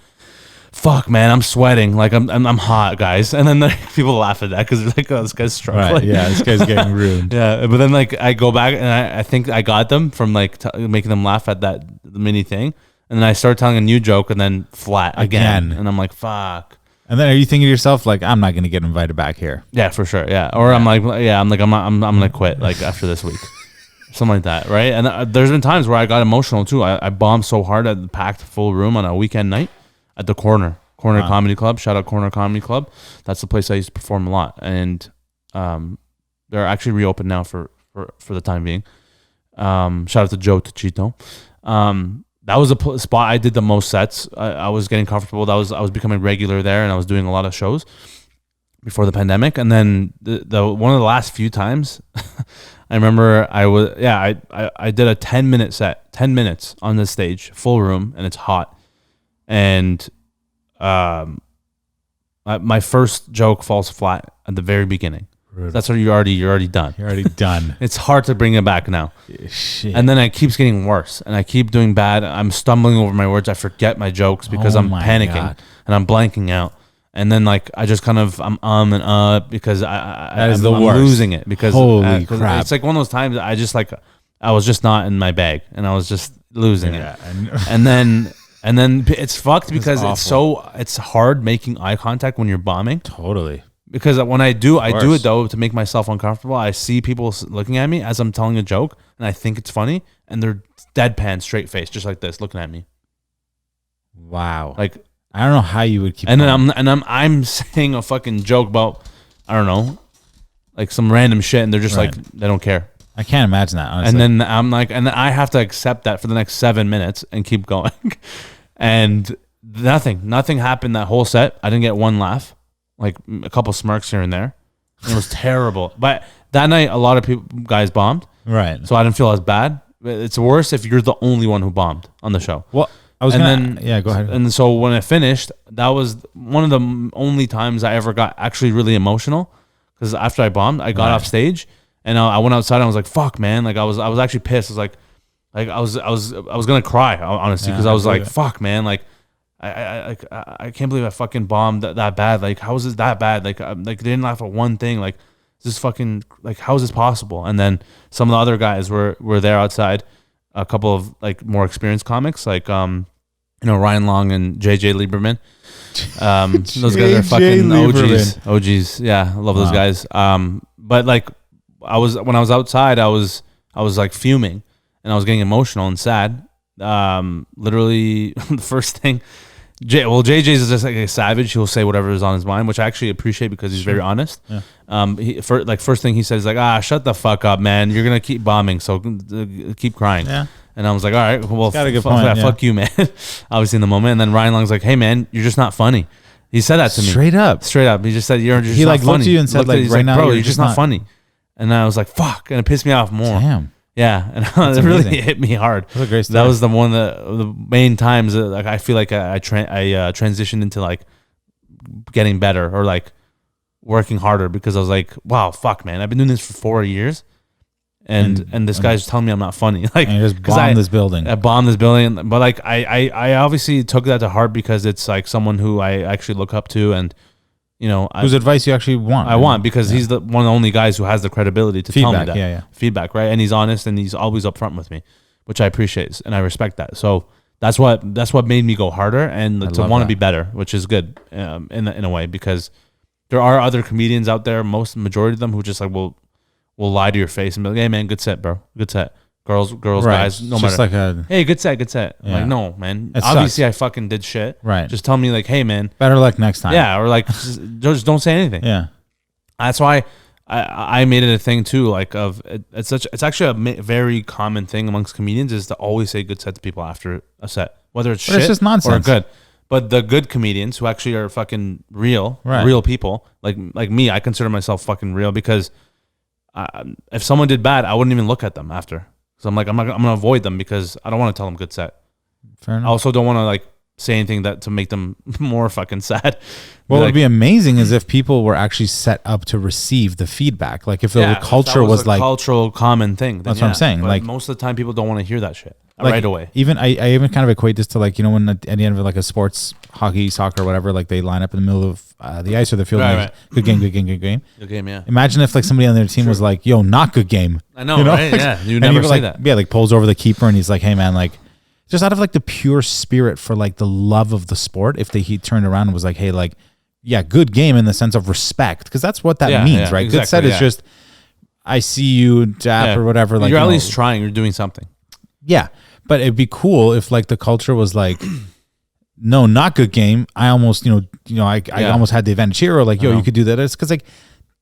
fuck, man, I'm sweating. Like I'm hot, guys. And then people laugh at that because they're like, oh, this guy's struggling. Right, yeah, this guy's getting ruined. Yeah, but then like I go back and I think I got them from like making them laugh at that mini thing. And then I start telling a new joke and then flat again. And I'm like, fuck. And then are you thinking to yourself, like, I'm not going to get invited back here? Yeah, for sure. Yeah. Or I'm like, I'm going to quit like after this week. Something like that. Right. And there's been times where I got emotional too. I bombed so hard at the packed full room on a weekend night at the Corner Comedy Club. Shout out Corner Comedy Club. That's the place I used to perform a lot. And they're actually reopened now for the time being. Shout out to Joe Tachito. that was a spot I did the most sets. I was getting comfortable. I was becoming regular there, and I was doing a lot of shows before the pandemic. And then the one of the last few times, I remember I did a 10-minute set, 10 minutes on the stage, full room, and it's hot. And my first joke falls flat at the very beginning. Brutal. That's what you're already done. You're already done. It's hard to bring it back now. Shit. And then it keeps getting worse, and I keep doing bad. I'm stumbling over my words. I forget my jokes because I'm panicking and I'm blanking out. And then like I just kind of and because I'm losing it because holy crap. It's like one of those times I was just not in my bag and I was just losing it. And then it's fucked because it's hard making eye contact when you're bombing. Totally. Because when I do it though to make myself uncomfortable. I see people looking at me as I'm telling a joke and I think it's funny and they're deadpan, straight face, just like this, looking at me. Wow. Like I don't know how you would keep. And then I'm saying a fucking joke about I don't know, like some random shit, and they're just like they don't care. I can't imagine that. Honestly. And then I'm like, and then I have to accept that for the next 7 minutes and keep going. And nothing happened that whole set. I didn't get one laugh, like a couple smirks here and there. It was terrible. But that night, a lot of guys bombed. Right. So I didn't feel as bad. It's worse if you're the only one who bombed on the show. Well. Go ahead. And so when it finished, that was one of the only times I ever got actually really emotional. Because after I bombed, I got off stage and I went outside and I was like, "Fuck, man!" Like I was actually pissed. I was I was gonna cry honestly because I was like, "Fuck, man!" Like I can't believe I fucking bombed that bad. Like how is this that bad? Like they didn't laugh at one thing. Like this fucking like how is this possible? And then some of the other guys were there outside. A couple of like more experienced comics like Ryan Long and JJ Lieberman. Those guys are fucking OGs. Yeah, I love those guys. But like when I was outside, I was like fuming and I was getting emotional and sad. Literally the first thing JJ's is just like a savage. He'll say whatever is on his mind, which I actually appreciate because he's very honest. Yeah. First thing he says like, shut the fuck up, man. You're gonna keep bombing, so keep crying. Yeah. And I was like, all right, well, fuck you, man. Obviously in the moment. And then Ryan Long's like, hey, man, you're just not funny. He said that to me straight up. He just said you're just he not like funny. Looked at you and said like, right now, bro, you're just not funny. And then I was like, fuck, and it pissed me off more. Damn. Yeah, and it really hit me hard. That's a great story. That was the one the main times that, like I feel like I transitioned into like getting better or like working harder because I was like, wow, fuck, man, I've been doing this for 4 years, and this guy's telling me I'm not funny. Like, and you just bombed this building. I bombed this building, but like I obviously took that to heart because it's like someone who I actually look up to and. Whose advice you actually want. I want because he's one of the only guys who has the credibility to tell me that. Feedback, right? And he's honest and he's always upfront with me, which I appreciate and I respect that. So that's what made me go harder and to want to be better, which is good in a way because there are other comedians out there, majority of them who just like will lie to your face and be like, hey man, good set, bro, good set. Girls, right. Guys, no matter. Like hey, good set. Yeah. Like, no, man. Obviously, I fucking did shit. Right. Just tell me, like, hey, man. Better luck next time. Yeah, or like, just don't say anything. Yeah. That's why I made it a thing too. Like, it's actually a very common thing amongst comedians is to always say good set to people after a set, whether it's shit it's just nonsense or good. But the good comedians who actually are fucking real people, like me, I consider myself fucking real because if someone did bad, I wouldn't even look at them after. So I'm like, I'm gonna avoid them because I don't want to tell them good set. Fair enough. I also don't want to like say anything to make them more fucking sad. What would be amazing is if people were actually set up to receive the feedback. Like if the culture was like cultural common thing. That's what I'm saying. But like most of the time, people don't want to hear that shit right away. Even I even kind of equate this to like when at the end of like a sports, hockey, soccer, whatever, like they line up in the middle of the ice or the field. Right. Good game. Good game. Yeah. Imagine if like somebody on their team was like, "Yo, not good game." I know, right? Yeah, you never say that. Yeah, like pulls over the keeper and he's like, "Hey, man, like." Just out of like the pure spirit for like the love of the sport, if he turned around and was like, hey, like, yeah, good game in the sense of respect, because that's what that means, right? Exactly, good set is just, I see you, dap or whatever. Like you're at least trying, you're doing something. Yeah, but it'd be cool if like the culture was like, no, not good game. I almost, I almost had the advantage here, or like, yo, you could do that. It's because like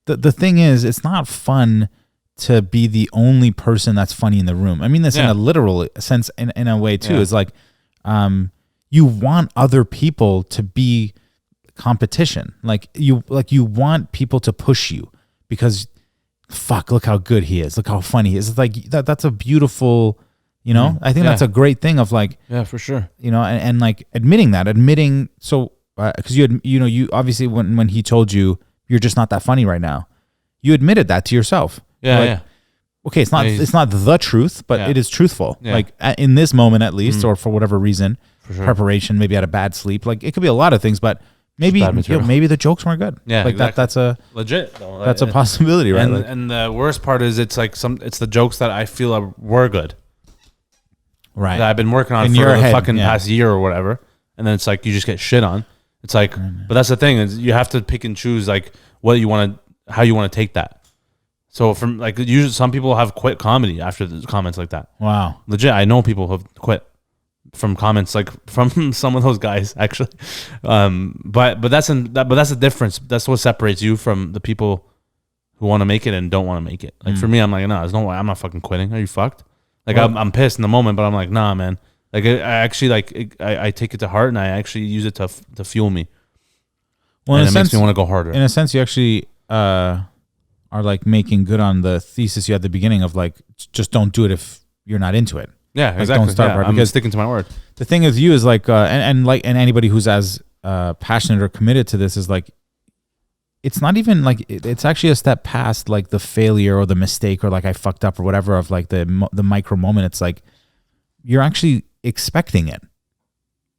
the thing is, it's not fun to be the only person that's funny in the room. I mean this in a literal sense in a way too. It's like you want other people to be competition. Like you want people to push you because fuck, look how good he is. Look how funny he is. It's like that's a beautiful, I think that's a great thing of like, yeah, for sure. And like admitting. So, cause you obviously when he told you you're just not that funny right now, you admitted that to yourself. Yeah. Like, yeah. Okay. It's not the truth, but it is truthful. Yeah. Like in this moment, at least, or for whatever reason, For sure. preparation, maybe had a bad sleep. Like it could be a lot of things, but maybe maybe the jokes weren't good. Yeah, like exactly. that's a legit though. that's a possibility, right? And the worst part is it's the jokes that I feel were good, right? That I've been working on In for your the head, fucking yeah. past year or whatever, and then it's like you just get shit on. It's like, but that's the thing is you have to pick and choose like what you want to, how you want to take that. So from like usually some people have quit comedy after the comments like that. Wow, Legit, I know people have quit from comments like from some of those guys actually. But that's the difference. That's what separates you from the people who want to make it and don't want to make it. Like for me, I'm like, no, there's no way. I'm not fucking quitting. Are you fucked? Like I'm pissed in the moment, but I'm like, nah, man. Like I actually I take it to heart and I actually use it to fuel me. Well, and it makes me want to go harder. In a sense, you actually are like making good on the thesis you had at the beginning of like just don't do it if you're not into it. Yeah, like, exactly. Don't start yeah, because I'm sticking to my word. The thing with you is like, and anybody who's as passionate or committed to this is like, it's not even like it's actually a step past like the failure or the mistake or like I fucked up or whatever of like the micro moment. It's like you're actually expecting it.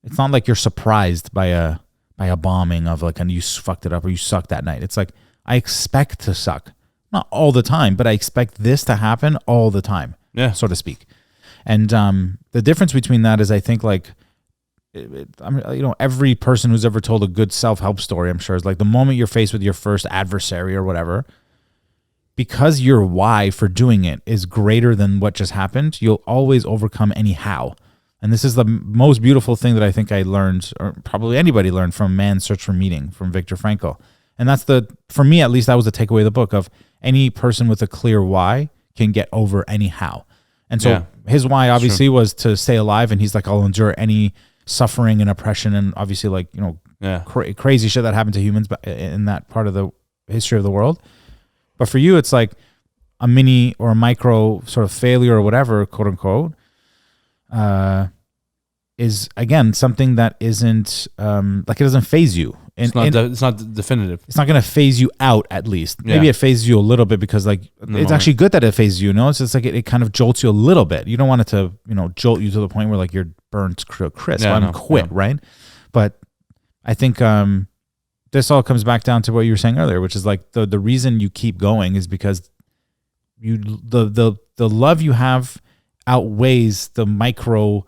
It's not like you're surprised by a bombing of like and you fucked it up or you sucked that night. It's like I expect to suck, not all the time, but I expect this to happen all the time. Yeah, so to speak. And the difference between that is I think like, every person who's ever told a good self-help story, I'm sure, is like the moment you're faced with your first adversary or whatever, because your why for doing it is greater than what just happened, you'll always overcome anyhow. And this is the most beautiful thing that I think I learned, or probably anybody learned from Man's Search for Meaning from Viktor Frankl. And that's for me at least, that was the takeaway of the book of any person with a clear why can get over anyhow. And so his why obviously was to stay alive. And he's like, I'll endure any suffering and oppression and obviously like, crazy shit that happened to humans in that part of the history of the world. But for you, it's like a mini or a micro sort of failure or whatever, quote unquote, is again, something that isn't like it doesn't phase you. It's not definitive. It's not going to phase you out, at least. Maybe it phases you a little bit because, like, it's actually good that it phases you. It's just like it kind of jolts you a little bit. You don't want it to, jolt you to the point where like you're burnt to a crisp. Quit, right? But I think this all comes back down to what you were saying earlier, which is like the reason you keep going is because the love you have outweighs the micro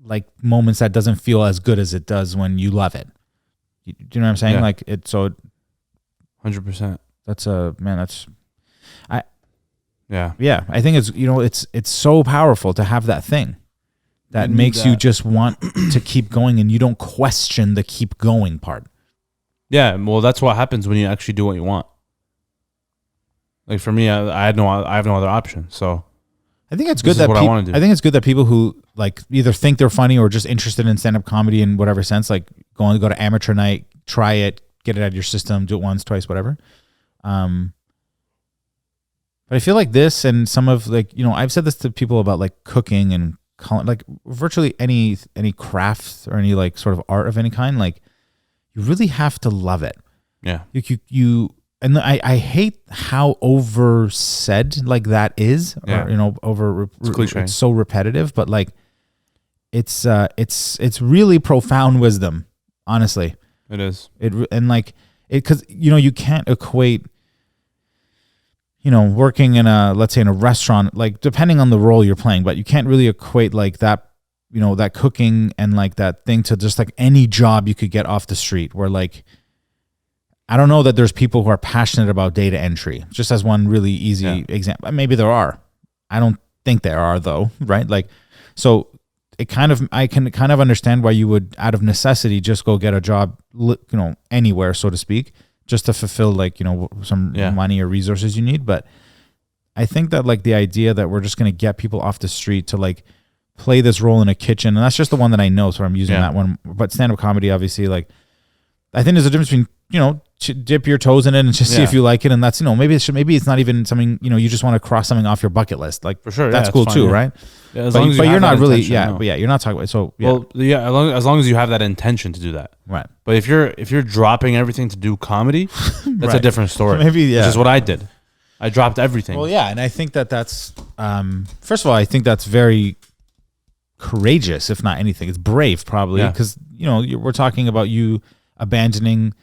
like moments that doesn't feel as good as it does when you love it. Do you know what I'm saying? Yeah. Like it, so 100%. Yeah. I think it's so powerful to have that thing that makes you just want to keep going and you don't question the keep going part. Yeah. Well, that's what happens when you actually do what you want. Like for me, I have no other option. So I think it's good that I think it's good that people who like either think they're funny or just interested in stand-up comedy in whatever sense, like go to amateur night, try it, get it out of your system, do it once, twice, whatever. But I feel like this and some of like, I've said this to people about like cooking and like virtually any craft or any like sort of art of any kind, like you really have to love it. Yeah. And I hate how over said like that is, or it's so repetitive, but like it's really profound wisdom, honestly. It is. Because you can't equate, working in let's say in a restaurant, like depending on the role you're playing, but you can't really equate like that, that cooking and like that thing to just like any job you could get off the street where like, I don't know that there's people who are passionate about data entry, just as one really easy example. Maybe there are. I don't think there are though, right? Like, so I can kind of understand why you would, out of necessity, just go get a job, anywhere, so to speak, just to fulfill like, some money or resources you need. But I think that like the idea that we're just going to get people off the street to like play this role in a kitchen, and that's just the one that I know, so I'm using that one. But stand-up comedy, obviously, like I think there's a difference between, you know, dip your toes in it and just see if you like it, and that's, you know, maybe it's not even something, you know, you just want to cross something off your bucket list, like for sure, that's cool fine, too, right? Yeah, as long as you're not really, no. but you're not talking about. So well, as long as you have that intention to do that, right? But if you're dropping everything to do comedy, that's a different story. Maybe which is what I did. I dropped everything. Well, yeah, and I think that's first of all, I think that's very courageous, if not anything. It's brave, probably, because you know we're talking about you abandoning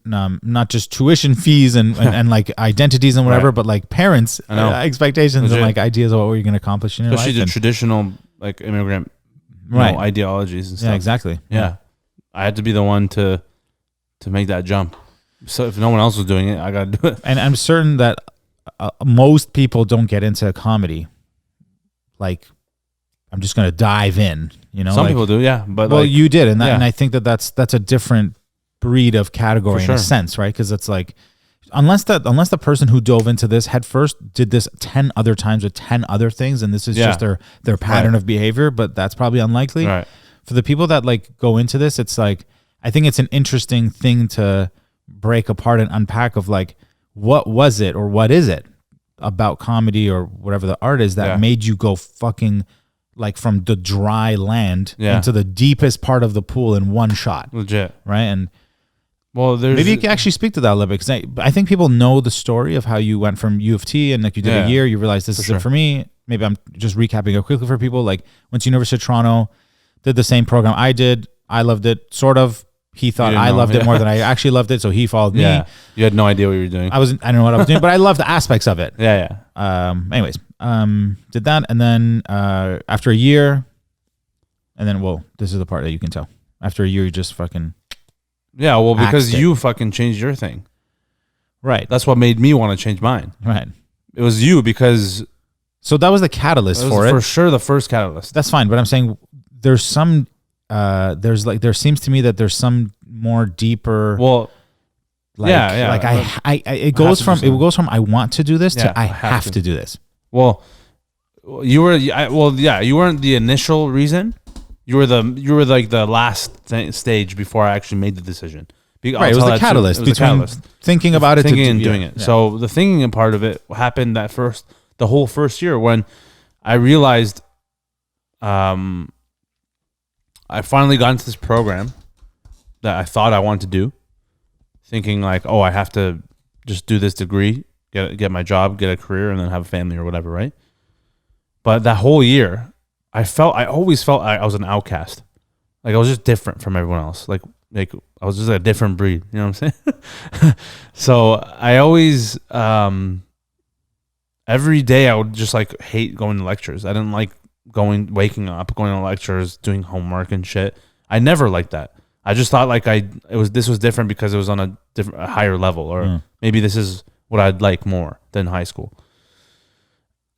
not just tuition fees and like identities and whatever, but like parents' expectations and like ideas of what you're going to accomplish in your life. Especially the traditional like immigrant ideologies and stuff. Yeah, exactly. Yeah. I had to be the one to make that jump. So if no one else was doing it, I got to do it. And I'm certain that most people don't get into comedy. Like, I'm just going to dive in, you know? Some people do, yeah. But well, you did. And I think that's a different breed of category in a sense, right? Because it's like, unless the person who dove into this head first did this 10 other times with 10 other things, and this is just their pattern of behavior, but that's probably unlikely. Right. For the people that like go into this, it's like, I think it's an interesting thing to break apart and unpack of like, what was it or what is it about comedy or whatever the art is that made you go fucking like from the dry land into the deepest part of the pool in one shot. Legit. Right. And well, maybe you can actually speak to that a little bit, because I think people know the story of how you went from U of T and like you did a year, you realized this is it for me. Maybe I'm just recapping it quickly for people. Like went to University of Toronto, did the same program I did. I loved it, sort of. He thought I loved it more than I actually loved it, so he followed me. You had no idea what you were doing. I didn't know what I was doing, but I loved the aspects of it. Anyways, did that, and then after a year, and then this is the part that you can tell. After a year, you just fucking because you fucking changed your thing. Right. That's what made me want to change mine. Right. It was you, because so that was the catalyst for it. For sure, the first catalyst. That's fine, but I'm saying there's some. There seems to me that there's some more deeper. Well, like, it goes from I want to do this to I have to do this. Well, you were you weren't the initial reason. You were like the last stage before I actually made the decision. Right, it was the catalyst between thinking about it and doing it. So the thinking part of it happened the whole first year when I realized, I finally got into this program that I thought I wanted to do, thinking like, oh, I have to just do this degree, get my job, get a career, and then have a family or whatever, right? But that whole year, I always felt I was an outcast. Like I was just different from everyone else. Like I was just a different breed. You know what I'm saying? So I always, every day I would just like hate going to lectures. I didn't like waking up, going to lectures, doing homework and shit. I never liked that. I just thought like this was different because it was on a higher level, or maybe this is what I'd like more than high school.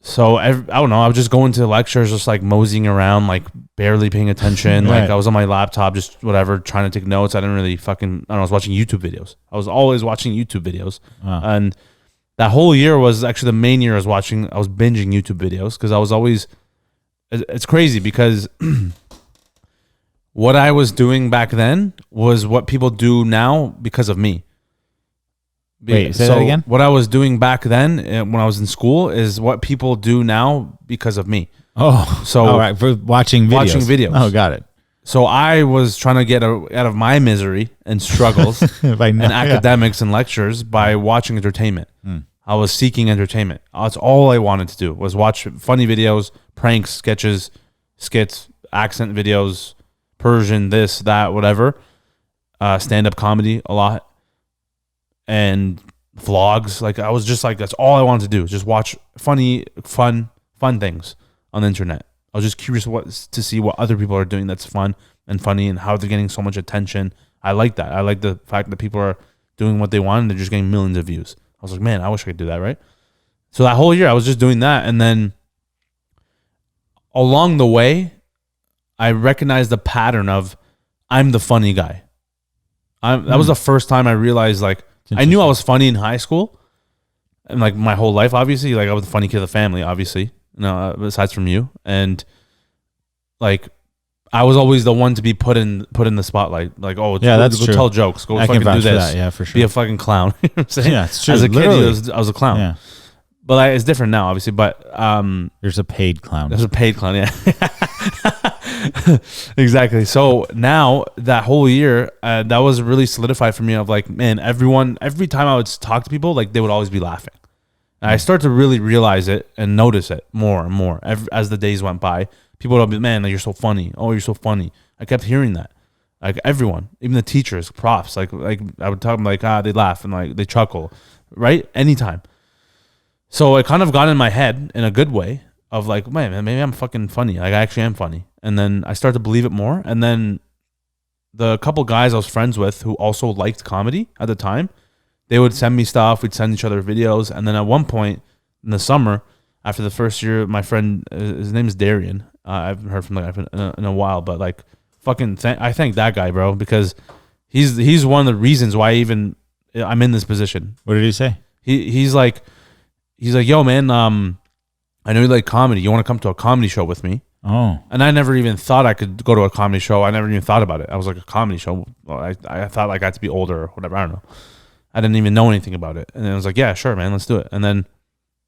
So I don't know. I was just going to lectures, just like moseying around, like barely paying attention. Like I was on my laptop, just whatever, trying to take notes. I didn't really I was watching YouTube videos. I was always watching YouTube videos, and that whole year was actually the main year I was binging YouTube videos, because I was always. It's crazy because what I was doing back then was what people do now because of me. Wait, say that again? What I was doing back then when I was in school is what people do now because of me. Oh, so all right, for watching videos. Oh, got it. So I was trying to get out of my misery and struggles and academics and lectures by watching entertainment. I was seeking entertainment. That's all I wanted to do, was watch funny videos, pranks, sketches, skits, accent videos, Persian, this, that, whatever. Stand-up comedy a lot. And vlogs. Like I was just like, that's all I wanted to do, just watch funny, fun things on the internet. I was just curious to see what other people are doing that's fun and funny, and how they're getting so much attention. I like that. I like the fact that people are doing what they want and they're just getting millions of views. I was like, man, I wish I could do that, right? So that whole year I was just doing that. And then along the way, I recognized the pattern of I'm the funny guy. That was the first time I realized, like, I knew I was funny in high school and like my whole life, obviously. Like I was the funny kid of the family, obviously, besides from you. And like I was always the one to be put in the spotlight. Like, oh, that's go true. tell jokes, go I fucking can do vouch for this, that. Yeah, for sure. be a fucking clown. You know what I'm saying? Yeah, it's true. As a kid, Literally. I was a clown. Yeah. But it's different now, obviously. But There's a paid clown. there's a paid clown, yeah. Exactly. So now that whole year, that was really solidified for me. Of like, man, every time I would talk to people, like they would always be laughing. And I start to really realize it and notice it more and more as the days went by. People would be, man, like, you're so funny. Oh, you're so funny. I kept hearing that. Like everyone, even the teachers, profs, like I would tell them like, they laugh and like they chuckle, right? Anytime. So it kind of got in my head in a good way of like, man, maybe I'm fucking funny. Like I actually am funny. And then I started to believe it more. And then the couple guys I was friends with who also liked comedy at the time, they would send me stuff. We'd send each other videos. And then at one point in the summer, after the first year, my friend, his name is Darian. I haven't heard from him in a while, but like fucking, I thank that guy, bro, because he's one of the reasons why I'm in this position. What did he say? He's like, yo, man, I know you like comedy. You want to come to a comedy show with me? Oh. And I never even thought I could go to a comedy show. I never even thought about it. I was like, a comedy show? Well, I thought like I had to be older or whatever. I don't know. I didn't even know anything about it. And then I was like, yeah, sure, man, let's do it. And then,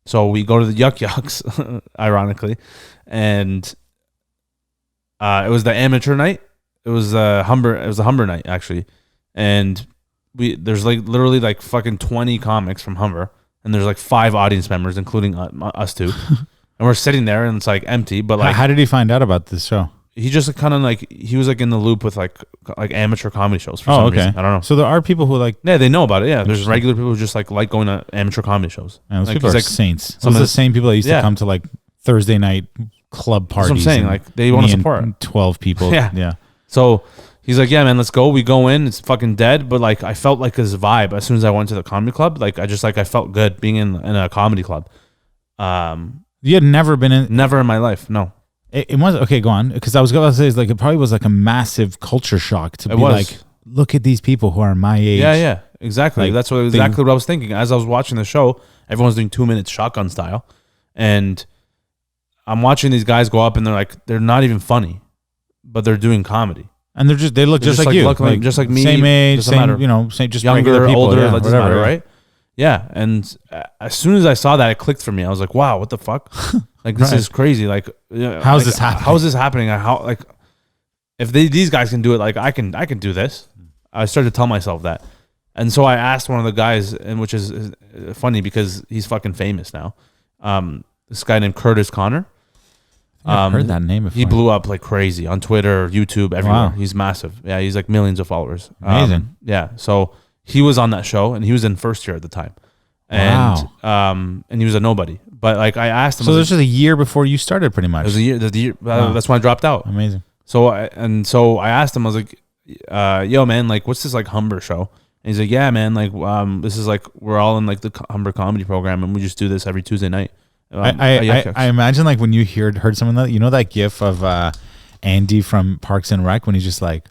so we go to the Yuck Yucks, ironically. And it was the amateur night. It was a Humber night, actually. And there's like literally like fucking 20 comics from Humber. And there's like 5 audience members, including us two. And we're sitting there and it's like empty. But like, how did he find out about this show? He just kind of like, he was like in the loop with like amateur comedy shows for some reason. I don't know. So there are people who like, yeah, they know about it. Yeah, there's regular people who just like going to amateur comedy shows. man, those like, people are like, saints. Some of the same people that used to come to like Thursday night club parties. That's what I'm saying. Like they want to support 12 people. Yeah. So he's like, yeah, man, let's go. We go in. It's fucking dead. But like, I felt like his vibe as soon as I went to the comedy club. Like I felt good being in a comedy club. You had never been in? Never in my life. No. It was okay. Go on, because I was going to say, like, it probably was like a massive culture shock to be like, look at these people who are my age. Yeah, exactly. Like, that's exactly what I was thinking as I was watching the show. Everyone's doing 2 minutes shotgun style, and I'm watching these guys go up, and they're not even funny, but they're doing comedy, and they look just like you, just like me, same age, same just younger, regular people, older, yeah, doesn't matter, right? Yeah, and as soon as I saw that, it clicked for me. I was like, "Wow, what the fuck? Like this is crazy. Like, how's this happening? How is this happening? How like if these guys can do it, like I can do this." I started to tell myself that, and so I asked one of the guys, and which is funny because he's fucking famous now. This guy named Curtis Connor. I've heard that name before. He blew up like crazy on Twitter, YouTube, everywhere. Wow. He's massive. Yeah, he's like millions of followers. Amazing. Yeah, so. He was on that show, and he was in first year at the time, and and he was a nobody. But like I asked him, so this was a year before you started, pretty much. It was a year. The year that's when I dropped out. Amazing. So I asked him, I was like, "Yo, man, like, what's this like Humber show?" And he's like, "Yeah, man, like, this is like we're all in like the Humber comedy program, and we just do this every Tuesday night." I imagine like when you heard someone that that GIF of Andy from Parks and Rec when he's just like.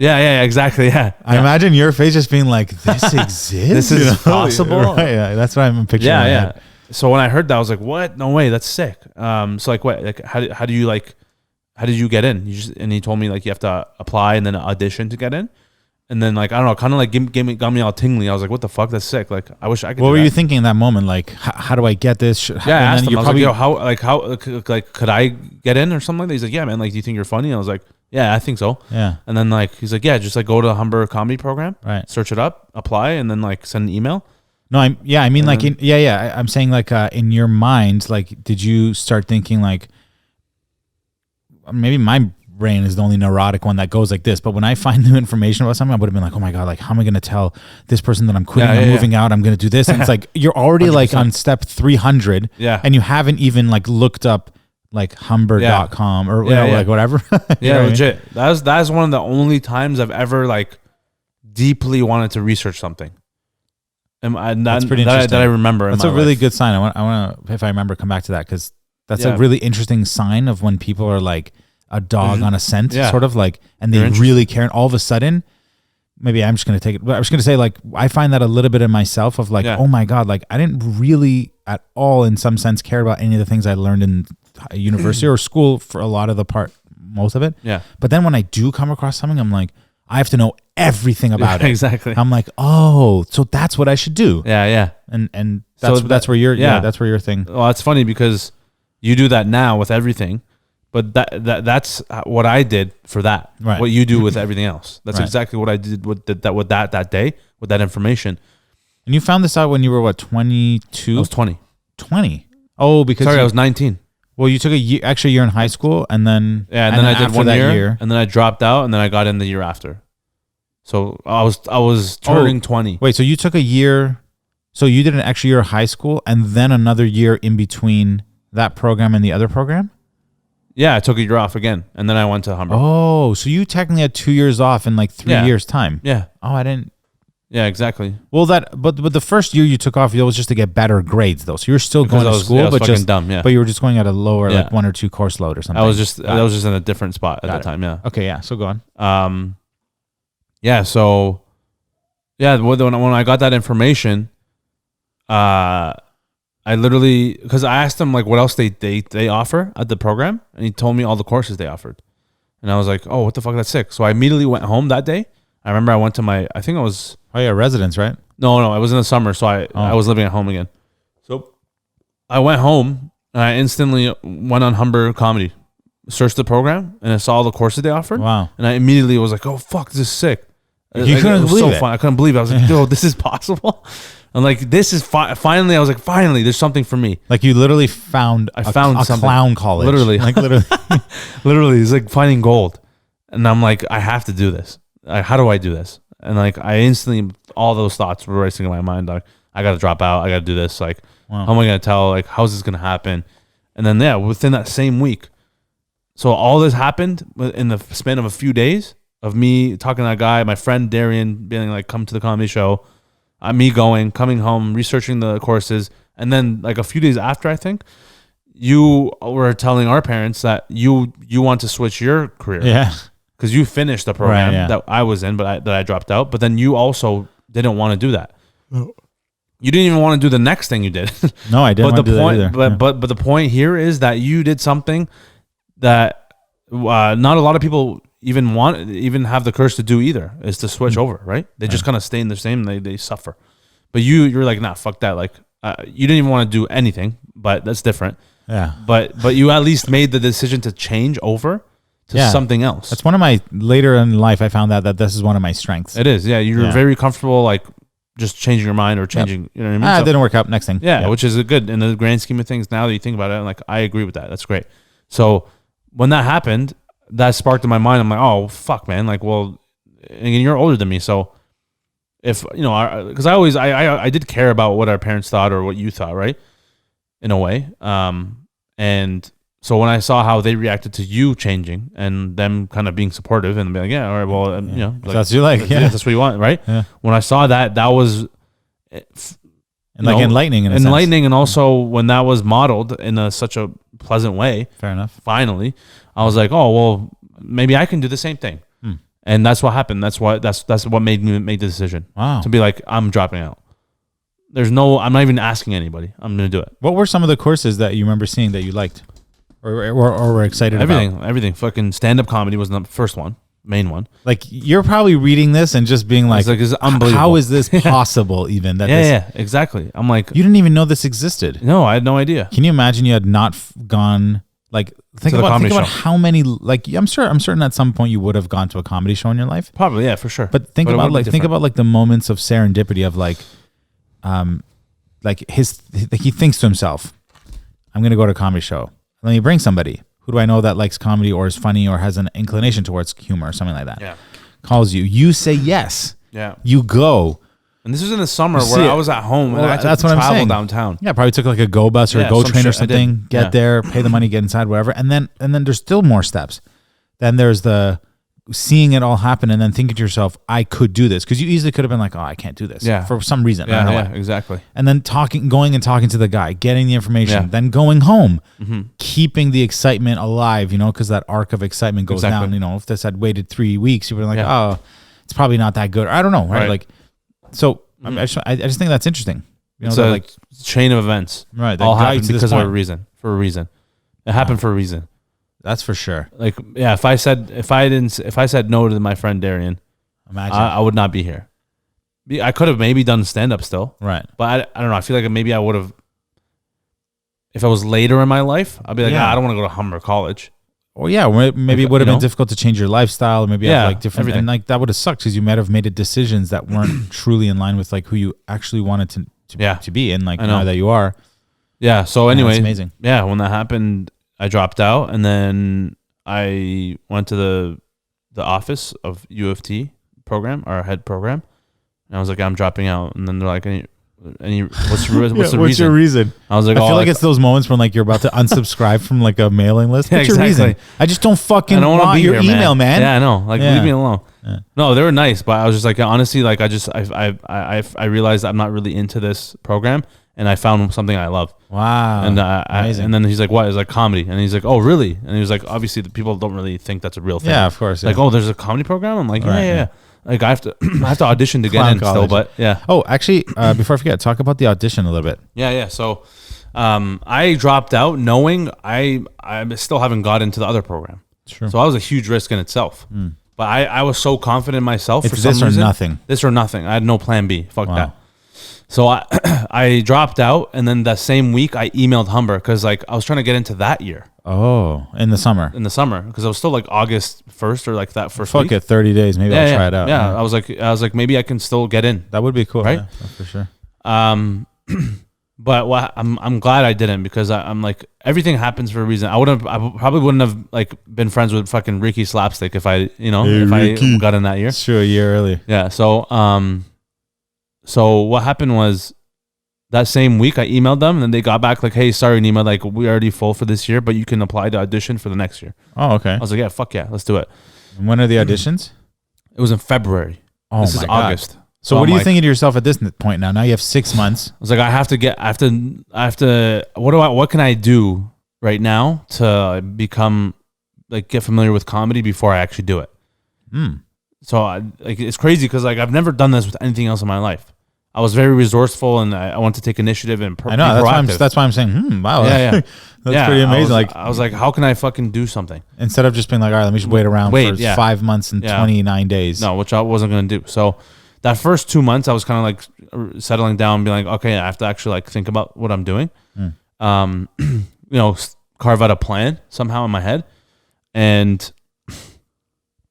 Yeah, exactly. Yeah. I imagine your face just being like, this exists? This is possible? Right, yeah, that's what I'm picturing. Yeah. So when I heard that, I was like, what? No way. That's sick. So like, what? Like, how did you get in? And he told me like, you have to apply and then audition to get in. And then like, I don't know, kind of like got me all tingly. I was like, what the fuck? That's sick. Like, I wish I could. What were you thinking in that moment? Like, how do I get this? I asked him, I was like, yo, how could I get in or something like that? He's like, yeah, man, like, do you think you're funny? And I was like, yeah, I think so. Yeah. And then like, he's like, yeah, just like go to the Humber comedy program, right? Search it up, apply, and then like send an email. No, I'm saying like in your mind, like, did you start thinking like, maybe my brain is the only neurotic one that goes like this, but when I find new information about something, I would have been like, oh my God, like, how am I going to tell this person that I'm quitting, I'm moving out, I'm going to do this? And it's like, you're already 100%. Like on step 300 and you haven't even like looked up like humber.com or like whatever. Yeah, legit. I mean? That's one of the only times I've ever like deeply wanted to research something. And that's pretty interesting. That I remember. That's a really good sign. I want to, if I remember, come back to that because that's a really interesting sign of when people are like a dog on a scent, sort of like, and they really care. And all of a sudden, maybe I'm just going to take it. But I was going to say, like, I find that a little bit in myself of like, oh my God, like I didn't really at all, in some sense, care about any of the things I learned in university or school for a lot of the part, most of it. Yeah. But then when I do come across something, I'm like, I have to know everything about it. Exactly. I'm like, oh, so that's what I should do. Yeah. And that's where you're. Yeah, that's where your thing. Well, that's funny because you do that now with everything, but that's what I did for that. Right. What you do with everything else. That's Right. exactly what I did with that day with that information. And you found this out when you were what, 22? I was 20. 20. Oh, because I was 19. Well, you took a year in high school, and then Yeah, and then I did after 1 that year, and then I dropped out, and then I got in the year after. So I was turning 20. Wait, so you took a year? So you did an extra year of high school, and then another year in between that program and the other program? Yeah, I took a year off again, and then I went to Humber. Oh, so you technically had 2 years off in like 3 years' time. Yeah. Oh, I didn't. Yeah, exactly. Well, but the first year you took off, it was just to get better grades, though. So you're still going to school, but just dumb. Yeah. But you were just going at a lower, like 1 or 2 course load or something. I was just in a different spot at that time. Yeah. Okay. Yeah. So go on. Yeah. So, yeah. When I got that information, I literally, because I asked him like what else they offer at the program, and he told me all the courses they offered, and I was like, oh, what the fuck, that's sick. So I immediately went home that day. I remember I went to I think it was. Oh yeah, residence, right? No, it was in the summer, so I was living at home again. So I went home and I instantly went on Humber Comedy, searched the program, and I saw all the courses they offered. Wow! And I immediately was like, "Oh fuck, this is sick!" You couldn't believe it. Fun. I couldn't believe it. I was like, "Yo, this is possible." And like, this is finally. I was like, "Finally, there's something for me." Like you literally found a clown college. Literally, like literally, literally, it's like finding gold. And I'm like, I have to do this. Like, how do I do this? And like, I instantly, all those thoughts were racing in my mind. Like, I got to drop out. I got to do this. Like, how am I going to tell? Like, how's this going to happen? And then, within that same week. So all this happened in the span of a few days of me talking to that guy, my friend Darian being like, come to the comedy show. Me coming home, researching the courses. And then like a few days after, I think, you were telling our parents that you want to switch your career. Yeah. Because you finished the program that I was in, but that I dropped out. But then you also didn't want to do that. No. You didn't even want to do the next thing you did. No, I didn't want to do that either. But the point here is that you did something that not a lot of people even have the courage to do either, is to switch over, right? They just kind of stay in the same, they suffer. But you're like, nah, fuck that. Like, you didn't even want to do anything, but that's different. Yeah. But you at least made the decision to change over to something else. That's one of my, later in life, I found out that this is one of my strengths. It is, yeah. You're very comfortable, like, just changing your mind or changing, you know what I mean? It didn't work out. Next thing. Yeah, which is a good, in the grand scheme of things, now that you think about it, I'm like, I agree with that. That's great. So when that happened, that sparked in my mind. I'm like, oh, fuck, man. Like, well, and you're older than me. So if, you know, because I did care about what our parents thought or what you thought, right? In a way. And so when I saw how they reacted to you changing and them kind of being supportive and being like, yeah, all right, well, you know, like, that's what you like, that's what you want, right? Yeah. When I saw that was enlightening, and also when that was modeled in such a pleasant way. Fair enough. Finally, I was like, oh well, maybe I can do the same thing, and that's what happened. That's what made me make the decision. Wow. To be like, I'm dropping out. I'm not even asking anybody. I'm gonna do it. What were some of the courses that you remember seeing that you liked? Or were excited about? Everything. Fucking stand-up comedy was the first one, main one. Like, you're probably reading this and just being like, it's unbelievable. How is this possible even? Yeah, exactly. I'm like, you didn't even know this existed. No, I had no idea. Can you imagine you had not gone, like, think about how many, like, I'm certain at some point you would have gone to a comedy show in your life. Probably, yeah, for sure. But think about the moments of serendipity of like he thinks to himself, I'm going to go to a comedy show. Let me bring somebody. Who do I know that likes comedy or is funny or has an inclination towards humor or something like that? Yeah. Calls you. You say yes. Yeah. You go. And this was in the summer where I was at home and I had to travel downtown. Yeah, probably took like a go bus or a go train or something. Get there, pay the money, get inside, whatever. And then there's still more steps. Then there's the seeing it all happen and then thinking to yourself, I could do this. Because you easily could have been like, oh, I can't do this. Yeah. For some reason. I don't know Yeah, why. exactly. And then going and talking to the guy, getting the information, then going home, keeping the excitement alive, you know, because that arc of excitement goes down. You know, if this had waited 3 weeks, you would have been like, oh, it's probably not that good. Or I don't know, right? Like, so I just think that's interesting. You know, it's a chain of events. Right. All happened because of a reason. For a reason. It happened for a reason. That's for sure. Like, yeah, if I said no to my friend Darian, Imagine. I would not be here. I could have maybe done stand up still, Right. but I don't know. I feel like maybe I would have. If I was later in my life, I'd be like, I don't want to go to Humber College. Or maybe it would have been difficult to change your lifestyle, or maybe have like different everything. And like that would have sucked because you might have made decisions that weren't truly in line with like who you actually wanted to be, and like now that you are. Yeah. So anyway, that's amazing. Yeah, when that happened, I dropped out, and then I went to the office of U of T program, our head program, and I was like, I'm dropping out, and then they're like, what's the reason? I was like, I feel like it's those moments when like you're about to unsubscribe from like a mailing list. What's your reason? I just don't fucking want your email, man. Yeah, I know. Like, leave me alone. Yeah. No, they were nice, but I was just like, honestly, like I realized I'm not really into this program, and I found something I love. Wow. And and then he's like, what? It's like comedy, and he's like, oh, really? And he was like, obviously, the people don't really think that's a real thing. Yeah, of course. Like, oh, there's a comedy program. I'm like, yeah. Like I have to audition to get in still, but yeah. Oh, actually, before I forget, talk about the audition a little bit. Yeah. So, I dropped out knowing I still haven't got into the other program. True. So that was a huge risk in itself. But I was so confident in myself. It's for some this reason. Or nothing. This or nothing. I had no plan B. Fuck that. So I dropped out, and then that same week I emailed Humber because like I was trying to get into that year. Oh, in the summer. Because I was still like August 1st or like that first week. Fuck it, 30 days. Maybe I'll try it out. Yeah, I was like maybe I can still get in. That would be cool, right? Yeah, for sure. But I'm glad I didn't because I'm like everything happens for a reason. I probably wouldn't have like been friends with fucking Ricky Slapstick if I got in that year. Sure, a year early. Yeah. So what happened was that same week I emailed them and then they got back like, hey, sorry, Neema, like we already full for this year, but you can apply to audition for the next year. Oh, okay. I was like, yeah, fuck yeah, let's do it. And when are the auditions? It was in February. Oh, this is August. So what are you thinking to yourself at this point now? Now you have 6 months. I was like, I have to. What can I do right now to become like get familiar with comedy before I actually do it? So it's crazy because like I've never done this with anything else in my life. I was very resourceful and I want to take initiative and I know that's why I'm saying, wow, yeah. That's pretty amazing. I was like, how can I fucking do something instead of just being like, all right, let me just wait around for 5 months and 29 days. No, which I wasn't going to do. So that first 2 months, I was kind of like settling down, and being like, okay, I have to actually like think about what I'm doing. Carve out a plan somehow in my head, and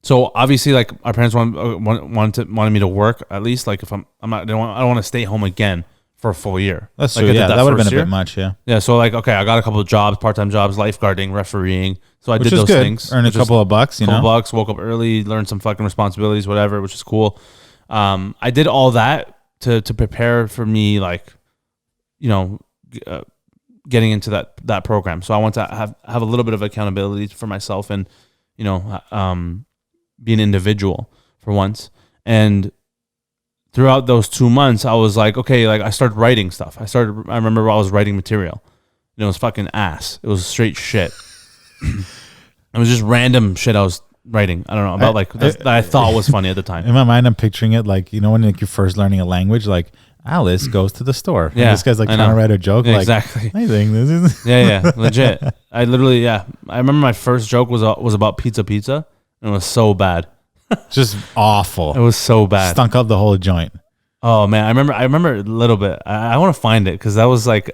so obviously, like our parents wanted me to work at least. Like if I don't want to stay home again for a full year. That's like true. Yeah, that would have been a bit much. Yeah. Yeah. So like, okay, I got a couple of jobs, part-time jobs, lifeguarding, refereeing. So I did those things. Earn a couple of bucks. Bucks. Woke up early, learned some fucking responsibilities, whatever, which is cool. I did all that to prepare for me, like, getting into that program. So I want to have a little bit of accountability for myself and, be an individual for once. And throughout those 2 months, I was like, okay, like I started writing stuff. I remember I was writing material. And it was fucking ass. It was straight shit. It was just random shit I was writing. I don't know about that I thought was funny at the time. In my mind, I'm picturing it like, when like you're first learning a language, like Alice goes to the store. Yeah, and this guy's like trying to write a joke. Yeah, exactly. I think this is. Yeah, legit. I literally, I remember my first joke was about pizza. And it was so bad. Just awful. It was so bad. Stunk up the whole joint. Oh man, I remember a little bit. I want to find it because that was like.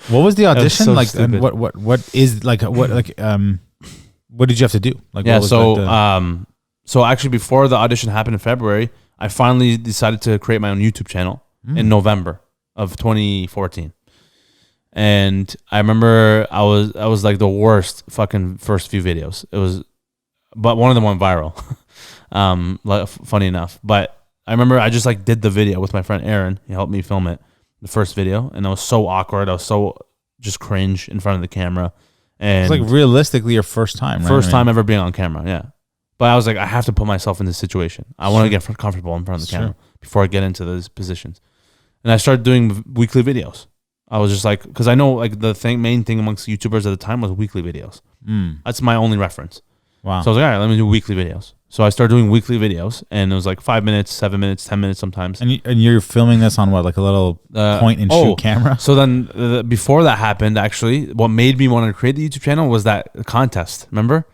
What was the audition so like? Stupid. And what is like what like what did you have to do? Like yeah, so actually before the audition happened in February, I finally decided to create my own YouTube channel in November of 2014. And I remember I was like the worst fucking first few videos. But one of them went viral. Funny enough. But I remember I just like did the video with my friend Aaron. He helped me film it, the first video, and it was so awkward. I was so just cringe in front of the camera. And it's like realistically your first time, right? First time ever being on camera, yeah. But I was like, I have to put myself in this situation. I want to get comfortable in front of the camera before I get into those positions. And I started doing weekly videos. I was just like, because I know like the main thing amongst YouTubers at the time was weekly videos. That's my only reference. Wow. So I was like, all right, let me do weekly videos. So I started doing weekly videos, and it was like 5 minutes, 7 minutes, 10 minutes sometimes. And you're filming this on what, like a little point and shoot camera? So then before that happened, actually, what made me want to create the YouTube channel was that contest. Remember?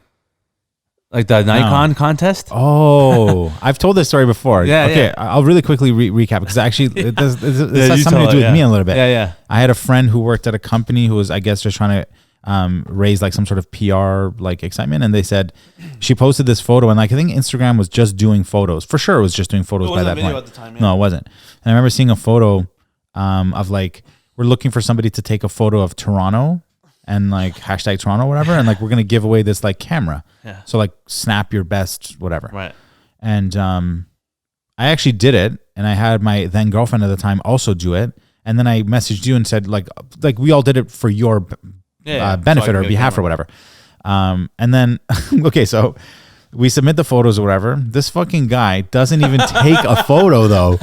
Like the Nikon contest? Oh, I've told this story before. Yeah, okay, yeah. I'll really quickly recap because actually it has something to do with me a little bit. Yeah, yeah. I had a friend who worked at a company who was, I guess, just trying to raise like some sort of PR like excitement, and they said she posted this photo, and like I think Instagram was just doing photos. For sure, it was just doing photos by that point. At the time, yeah. No, it wasn't. And I remember seeing a photo of like we're looking for somebody to take a photo of Toronto. And like hashtag Toronto, or whatever, and like we're gonna give away this like camera. Yeah. So like snap your best, whatever. Right. And I actually did it, and I had my then girlfriend at the time also do it, and then I messaged you and said like we all did it for your benefit or behalf or whatever. And then okay, so we submit the photos or whatever. This fucking guy doesn't even take a photo though.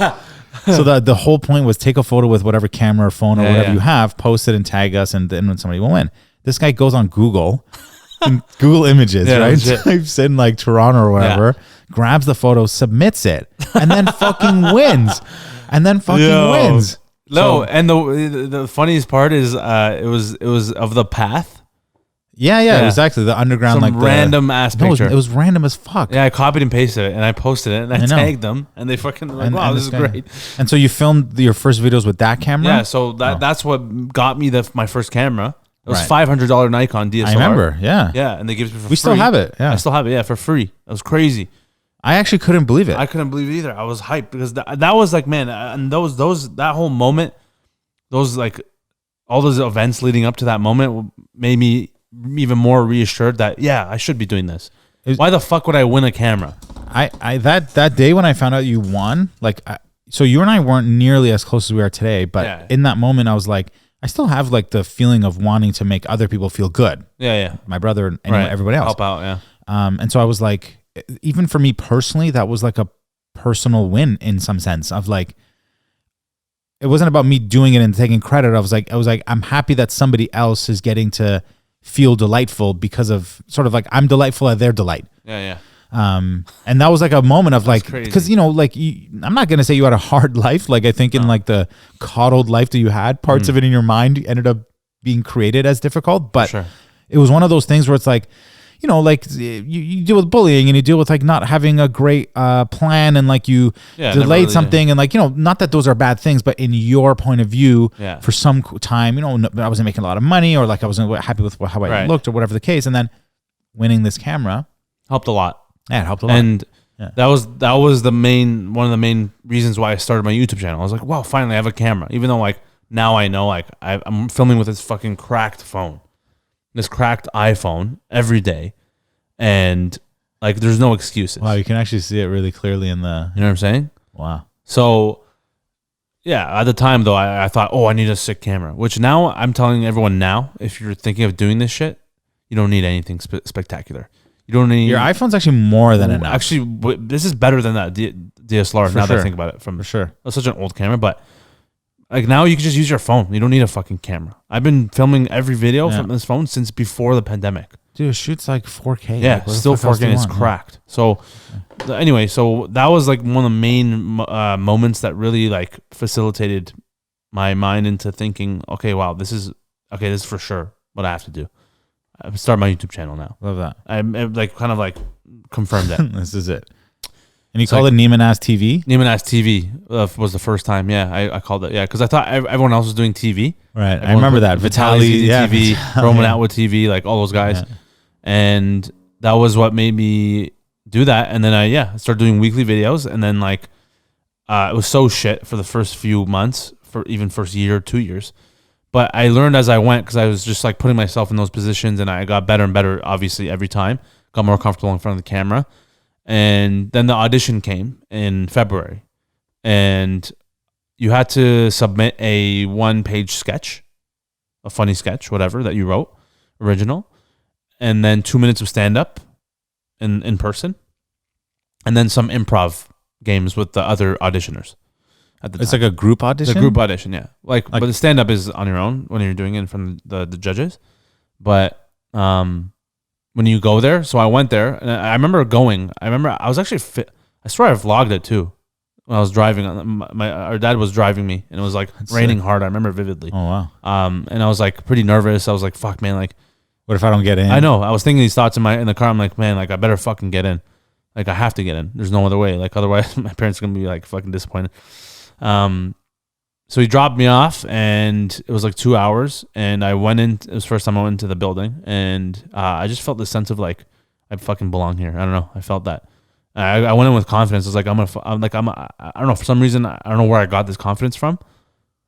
So the whole point was take a photo with whatever camera or phone or whatever you have, post it and tag us, and then somebody will win. This guy goes on Google, Google Images, right? Types in like Toronto or whatever, grabs the photo, submits it, and then fucking wins. And then fucking wins. No, and the funniest part is it was of the path. Yeah, exactly. The underground, some like random ass picture. It was random as fuck. Yeah, I copied and pasted it, and I posted it, and I tagged them, and they fucking like, wow, this is great. And so you filmed your first videos with that camera? Yeah, so that's what got me my first camera. It was $500 Nikon DSLR. I remember, yeah. Yeah, and they gave it for free. We still have it, yeah. I still have it, yeah, for free. It was crazy. I actually couldn't believe it. I couldn't believe it either. I was hyped because that was like, man, and that whole moment, those like, all those events leading up to that moment made me even more reassured that I should be doing this. Why the fuck would I win a camera? I that day when I found out you won, like, so you and I weren't nearly as close as we are today, but in that moment I was like, I still have like the feeling of wanting to make other people feel good. Yeah. My brother and everybody else. Help out, yeah. And so I was like, even for me personally, that was like a personal win in some sense of like, it wasn't about me doing it and taking credit. I was like, I'm happy that somebody else is getting to feel delightful because of sort of like I'm delightful at their delight. Yeah. And that was like a moment of like, because like I'm not gonna say you had a hard life. Like I think in like the coddled life that you had, parts of it in your mind ended up being created as difficult. But it was one of those things where it's like, like you deal with bullying and you deal with like not having a great plan and like you delayed something and like, not that those are bad things, but in your point of view for some time, I wasn't making a lot of money or like I wasn't happy with how I looked or whatever the case. And then winning this camera helped a lot. Yeah, it helped a lot. And that was one of the main reasons why I started my YouTube channel. I was like, wow, finally I have a camera. Even though like now I know like I'm filming with this fucking cracked phone. This cracked iPhone every day, and like there's no excuses. Wow, you can actually see it really clearly in the. You know what I'm saying? Wow. So, at the time though, I thought, I need a sick camera. Which now I'm telling everyone now, if you're thinking of doing this shit, you don't need anything spectacular. You don't need your iPhone's actually more than enough. Actually, this is better than that DSLR. Now that I think about it, for sure, that's such an old camera, but. Like now you can just use your phone. You don't need a fucking camera. I've been filming every video from this phone since before the pandemic. Dude, it shoots like 4K. Yeah, like, still 4K and it's cracked. So anyway, so that was like one of the main moments that really like facilitated my mind into thinking, okay, wow, this is for sure what I have to do. I start my YouTube channel now. Love that. I like kind of like confirmed it. This is it. And you called it Neema Naz TV? Neema Naz TV was the first time. Yeah, I called it. Yeah, because I thought everyone else was doing TV. Right. I remember that. Vitaly TV, Roman Atwood TV, like all those guys. Yeah. And that was what made me do that. And then I started doing weekly videos. And then like it was so shit for the first few months, for even first year, 2 years. But I learned as I went because I was just like putting myself in those positions, and I got better and better, obviously, every time. Got more comfortable in front of the camera. And then the audition came in February, and you had to submit a 1-page sketch, a funny sketch, whatever, that you wrote, original, and then 2 minutes of stand-up in person, and then some improv games with the other auditioners. It's like a group audition? It's a group audition, yeah. Like but the stand-up is on your own when you're doing it in front of the judges. But when you go there. So I went there, and I remember going. I was actually fit. I swear I vlogged it too. When I was driving, our dad was driving me, and it was like raining hard. I remember vividly. Oh wow. And I was like pretty nervous. I was like, "Fuck, man! Like, what if I don't get in?" I know. I was thinking these thoughts in the car. I'm like, "Man, like I better fucking get in. Like I have to get in. There's no other way. Like otherwise, my parents are gonna be like fucking disappointed." So he dropped me off, and it was like 2 hours. And I went in. It was the first time I went into the building, and I just felt this sense of like I fucking belong here. I don't know. I felt that. I went in with confidence. I was like, I don't know, for some reason, I don't know where I got this confidence from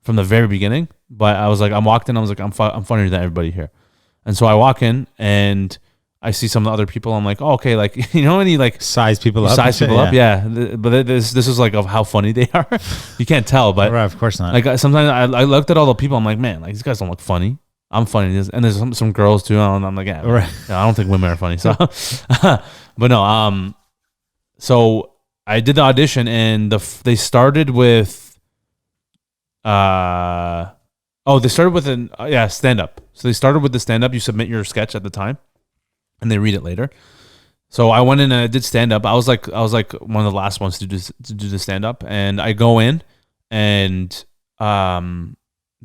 the very beginning, but I was like, I walked in, I was like, I'm funnier than everybody here. And so I walk in and I see some of the other people. I'm like, oh, okay. Like, you know, when you like size people up, yeah. But this is like of how funny they are. You can't tell, but right, of course not. Like sometimes I looked at all the people. I'm like, man, like these guys don't look funny. I'm funny. And there's some girls too. And I'm like, yeah, right. I don't think women are funny. So, but no, so I did the audition, and they started with, stand up. So they started with the stand up. You submit your sketch at the time, and they read it later. So I went in and I did stand up. I was like one of the last ones to do the stand up, and I go in, and they're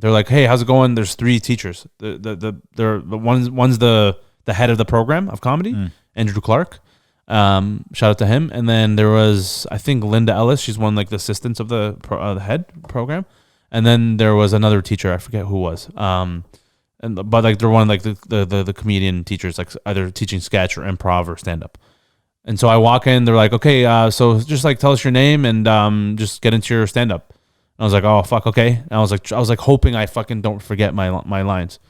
like, "Hey, how's it going?" There's 3 teachers. One's the head of the program of comedy, Andrew Clark. Shout out to him. And then there was, I think, Linda Ellis. She's one like the assistants of the head program. And then there was another teacher. I forget who it was. But like they're one like the comedian teachers, like either teaching sketch or improv or stand up. And so I walk in. They're like, okay, so just like tell us your name and just get into your stand up. And I was like, oh fuck, okay. And I was like hoping I fucking don't forget my lines,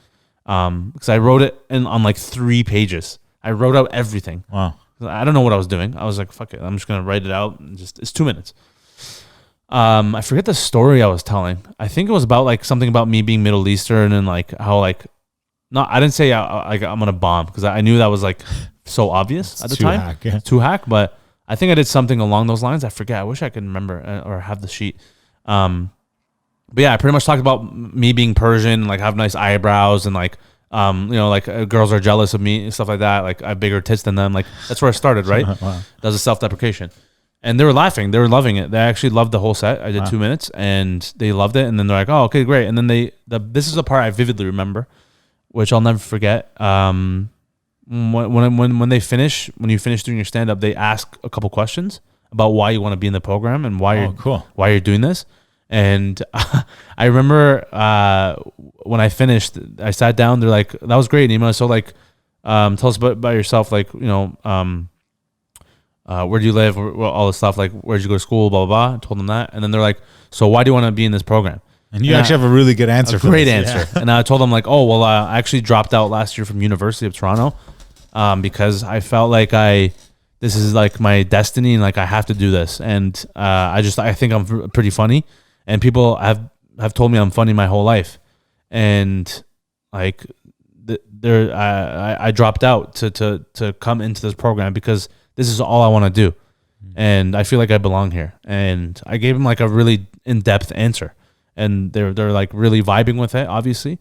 because I wrote it on like 3 pages. I wrote out everything. Wow. I don't know what I was doing. I was like, fuck it. I'm just going to write it out. And it's 2 minutes. I forget the story I was telling. I think it was about like something about me being Middle Eastern and like how like, I didn't say I'm going to bomb because I knew that was like so obvious at the time. Hack, yeah. Too hack. But I think I did something along those lines. I forget. I wish I could remember or have the sheet. But yeah, I pretty much talked about me being Persian, like have nice eyebrows and like, like girls are jealous of me and stuff like that. Like I have bigger tits than them. Like that's where I started, right? Wow. That was a self-deprecation, and they were laughing. They were loving it. They actually loved the whole set. I did 2 minutes, and they loved it. And then they're like, "Oh, okay, great." And then this is the part I vividly remember, which I'll never forget. When you finish doing your stand-up, they ask a couple questions about why you want to be in the program and why you're doing this. And I remember when I finished, I sat down. They're like, "That was great, Neema. So like, tell us about yourself. Like, where do you live? All this stuff. Like, where did you go to school? Blah blah blah." I told them that, and then they're like, "So why do you want to be in this program?" And you actually have a really good answer. Great answer. Yeah. And I told them like, "Oh well, I actually dropped out last year from University of Toronto because I felt like this is like my destiny, and like I have to do this. And I think I'm pretty funny." And people have told me I'm funny my whole life, and like I dropped out to come into this program because this is all I want to do, and I feel like I belong here. And I gave them like a really in-depth answer, and they're like really vibing with it, obviously,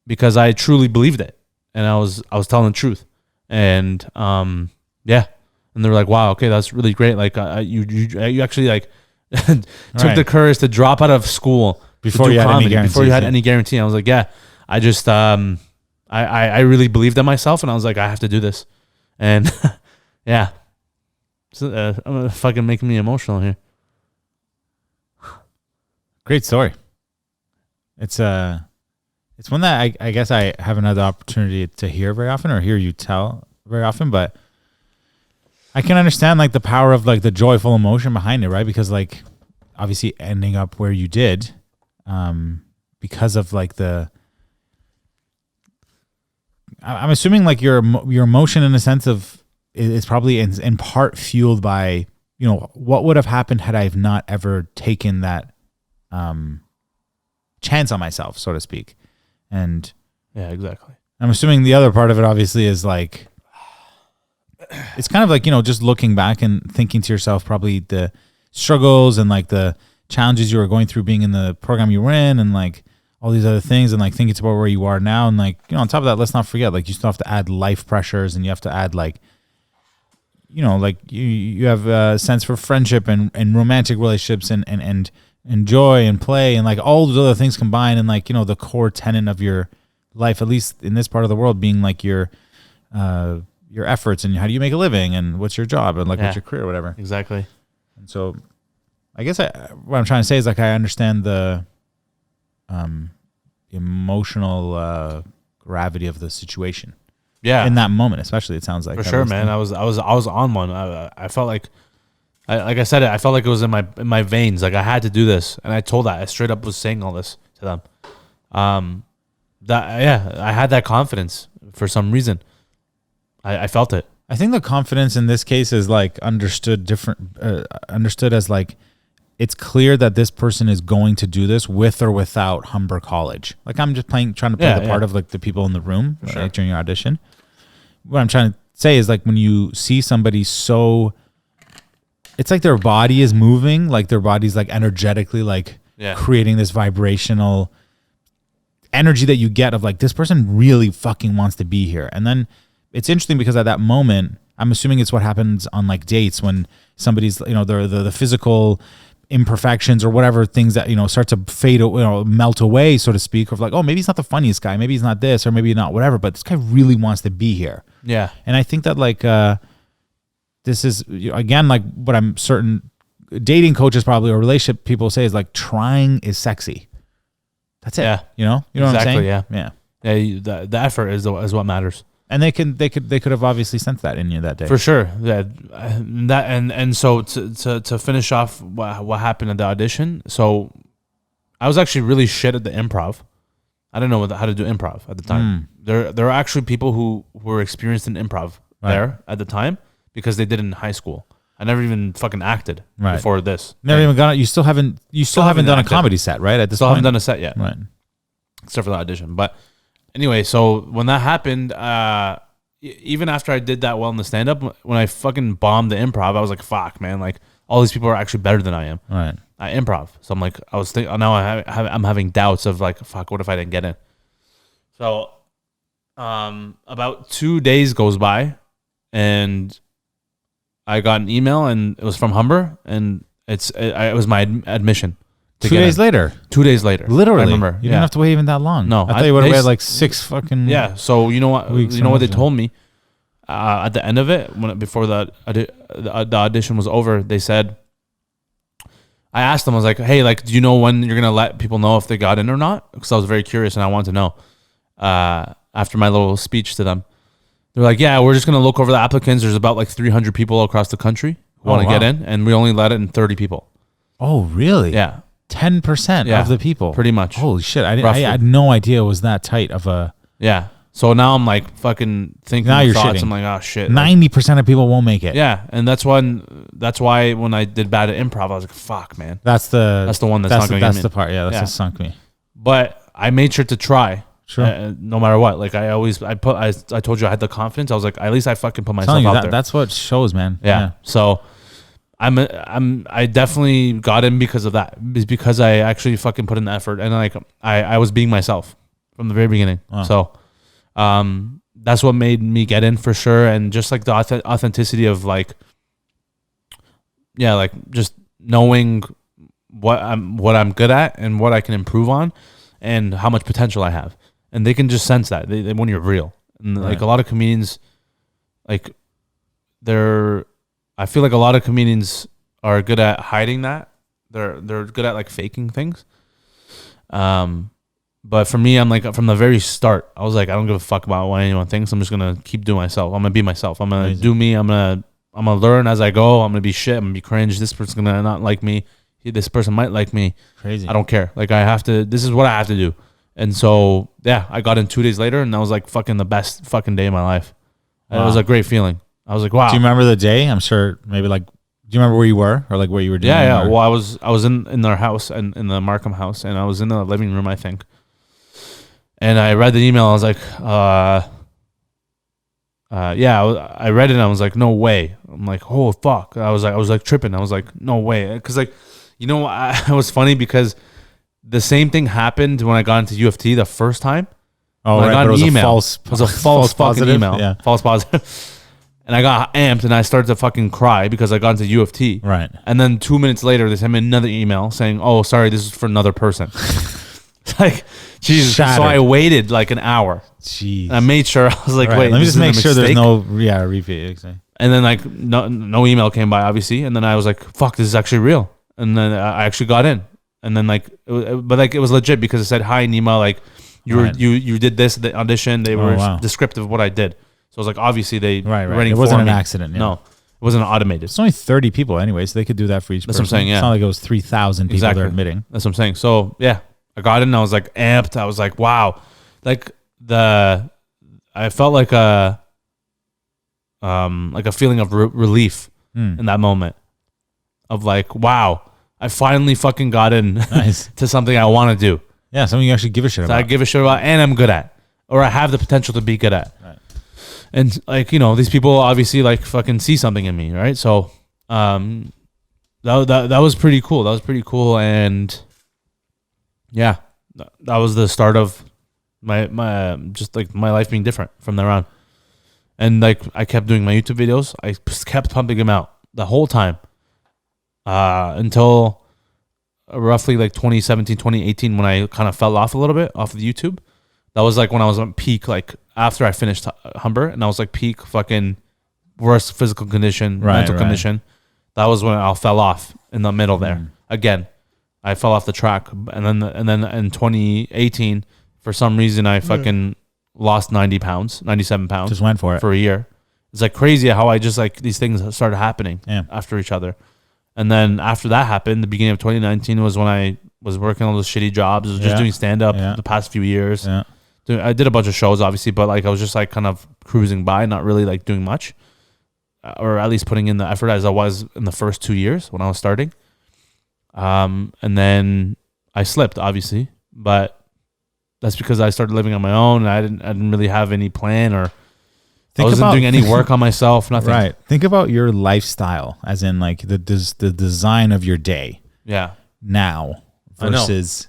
because I truly believed it, and I was telling the truth, and yeah, and they were like, wow, okay, that's really great. Like you actually like. Took the courage to drop out of school before you had any guarantee. I was like, yeah, I just I really believed in myself, and I was like, I have to do this, and yeah, so, I'm fucking making me emotional here. Great story. It's one that I guess I haven't had the opportunity to hear very often or hear you tell very often, but I can understand like the power of like the joyful emotion behind it, right? Because like obviously ending up where you did, because of like I'm assuming like your emotion in a sense of is probably in part fueled by, what would have happened had I not ever taken that chance on myself, so to speak. And yeah, exactly. I'm assuming the other part of it obviously is like, it's kind of like, just looking back and thinking to yourself, probably the struggles and like the challenges you were going through being in the program you were in and like all these other things, and like think it's about where you are now, and like, on top of that, let's not forget, like, you still have to add life pressures, and you have to add like, like you have a sense for friendship and romantic relationships and joy and play and like all those other things combined, and like, the core tenet of your life, at least in this part of the world, being like your efforts and how do you make a living and what's your job and like what's your career or whatever. Exactly. And so I guess what I'm trying to say is like I understand the emotional gravity of the situation. Yeah. In that moment, especially, it sounds like. For sure, man. I was on one. I felt like, like I said, I felt like it was in my veins. Like I had to do this, and I told that. I straight up was saying all this to them. I had that confidence for some reason. I felt it. I think the confidence in this case is like understood as like, it's clear that this person is going to do this with or without Humber College. Like I'm just trying to play the part of like the people in the room like, during your audition. What I'm trying to say is like when you see somebody so, it's like their body is moving, like their body's like energetically like creating this vibrational energy that you get of like, this person really fucking wants to be here. And then it's interesting because at that moment, I'm assuming it's what happens on like dates when somebody's, the physical imperfections or whatever things that, start to fade, melt away, so to speak, of like, oh, maybe he's not the funniest guy. Maybe he's not this or maybe not whatever, but this guy really wants to be here. Yeah. And I think that like, this is again, like what I'm certain dating coaches probably or relationship people say is like, trying is sexy. That's it. Yeah. You know what I'm saying? Yeah. Yeah. Yeah. The effort is what matters. And they could have obviously sensed that in you that day. For sure. Yeah. And so to finish off what happened at the audition. So I was actually really shit at the improv. I didn't know how to do improv at the time. There are actually people who were experienced in improv there at the time because they did it in high school. I never even fucking acted before this. Never even got it. You still haven't done a comedy set, right? At this point? I haven't done a set yet. Right. Except for the audition. But anyway, so when that happened, even after I did that well in the stand-up, when I fucking bombed the improv, I was like, fuck, man. Like, all these people are actually better than I am. Right. I improv. So I'm like, now I'm having doubts of like, fuck, what if I didn't get in? So about 2 days goes by, and I got an email, and it was from Humber, and it was my admission. 2 days later. 2 days later. Literally. I remember. You didn't have to wait even that long. No. I thought you would have waited like 6 fucking So you know what? weeks You know what they told me at the end of it, before the audition was over. They said, I asked them, I was like, hey, like, do you know when you're gonna let people know if they got in or not? Because I was very curious and I wanted to know. After my little speech to them, they're like, yeah, we're just gonna look over the applicants. There's about like 300 people across the country who want to get in, and we only let in 30 people. Oh, really? Yeah. 10% of the people. Pretty much. Holy shit. I had no idea it was that tight of a... Yeah. So now I'm like fucking thinking now you're thoughts. shitting. I'm like, oh shit. 90% of people won't make it. Yeah. And that's why when I did bad at improv, I was like, fuck, man. That's the one that's not going to get me. That's the part. Yeah. That's what sunk me. But I made sure to try. Sure. No matter what. Like I told you I had the confidence. I was like, at least I fucking put myself out there. That's what shows, man. Yeah. So I definitely got in because of that. It's because I actually fucking put in the effort, and like I was being myself from the very beginning. Wow. So that's what made me get in for sure. And just like the authenticity of like, yeah, like just knowing what I'm good at and what I can improve on and how much potential I have. And they can just sense that they when you're real. And like a lot of comedians, like I feel like a lot of comedians are good at hiding that. They're good at like faking things. But for me, I'm like from the very start, I was like, I don't give a fuck about what anyone thinks. I'm just gonna keep doing myself. I'm gonna be myself. I'm gonna do me. I'm gonna learn as I go. I'm gonna be shit. I'm gonna be cringe. This person's gonna not like me. This person might like me. Crazy. I don't care. Like I have to. This is what I have to do. And so yeah, I got in 2 days later, and that was like fucking the best fucking day of my life. Wow. It was a great feeling. I was like, wow. Do you remember the day? I'm sure maybe like, do you remember where you were or like where you were doing? Yeah. Well, I was in their house and in the Markham house, and I was in the living room, I think. And I read the email. I was like, yeah. I read it and I was like, no way. I'm like, oh fuck. I was like tripping. I was like, no way. Because like, you know, it was funny because the same thing happened when I got into UFT the first time. Oh, when right. I got But an it email. was It was a false fucking positive? email. Yeah. False positive. And I got amped and I started to fucking cry because I got into UFT. Right. And then 2 minutes later, they sent me another email saying, "Oh, sorry, this is for another person." Like, Jesus. Shattered. So I waited like an hour. Jeez. I made sure. I was like, Right. wait, Let me this just make isn't a sure there's mistake? no repeat. Exactly. And then like no email came by, obviously. And then I was like, fuck, this is actually real. And then I actually got in. And then like, it was legit because it said, "Hi, Neema, like you did this at the audition." They were descriptive of what I did. So I was like, obviously they Right. It wasn't an accident. Yeah. No, it wasn't automated. It's only 30 people anyway, so they could do that for each That's person. what I'm saying, yeah. It's not like it was 3,000 people they're admitting. That's what I'm saying. So yeah, I got in and I was like amped. I was like, wow. Like I felt like a feeling of relief in that moment of like, wow, I finally fucking got in Nice. to something I want to do. Yeah, something you actually give a shit That about. I give a shit about and I'm good at, or I have the potential to be good at. Right. And like, you know, these people obviously like fucking see something in me, right? So that was pretty cool. That was pretty cool. And yeah, that was the start of my just like my life being different from there on. And like I kept doing my YouTube videos. I just kept pumping them out the whole time until roughly like 2017, 2018 when I kind of fell off a little bit off of YouTube. That was like when I was on peak, like after I finished Humber, and I was like peak fucking worst physical condition, mental condition. That was when I fell off in the middle there. Again, I fell off the track, and then in 2018, for some reason, I fucking lost 97 pounds. Just went for it for a year. It's like crazy how I just like these things started happening after each other. And then after that happened, the beginning of 2019 was when I was working on those shitty jobs. I was just doing stand up the past few years. Yeah. I did a bunch of shows, obviously, but like I was just like kind of cruising by, not really like doing much, or at least putting in the effort as I was in the first 2 years when I was starting. And then I slipped, obviously, but that's because I started living on my own. And I didn't really have any plan, or I wasn't doing any work on myself. Nothing. Right. Think about your lifestyle, as in like the design of your day. Yeah. Now versus.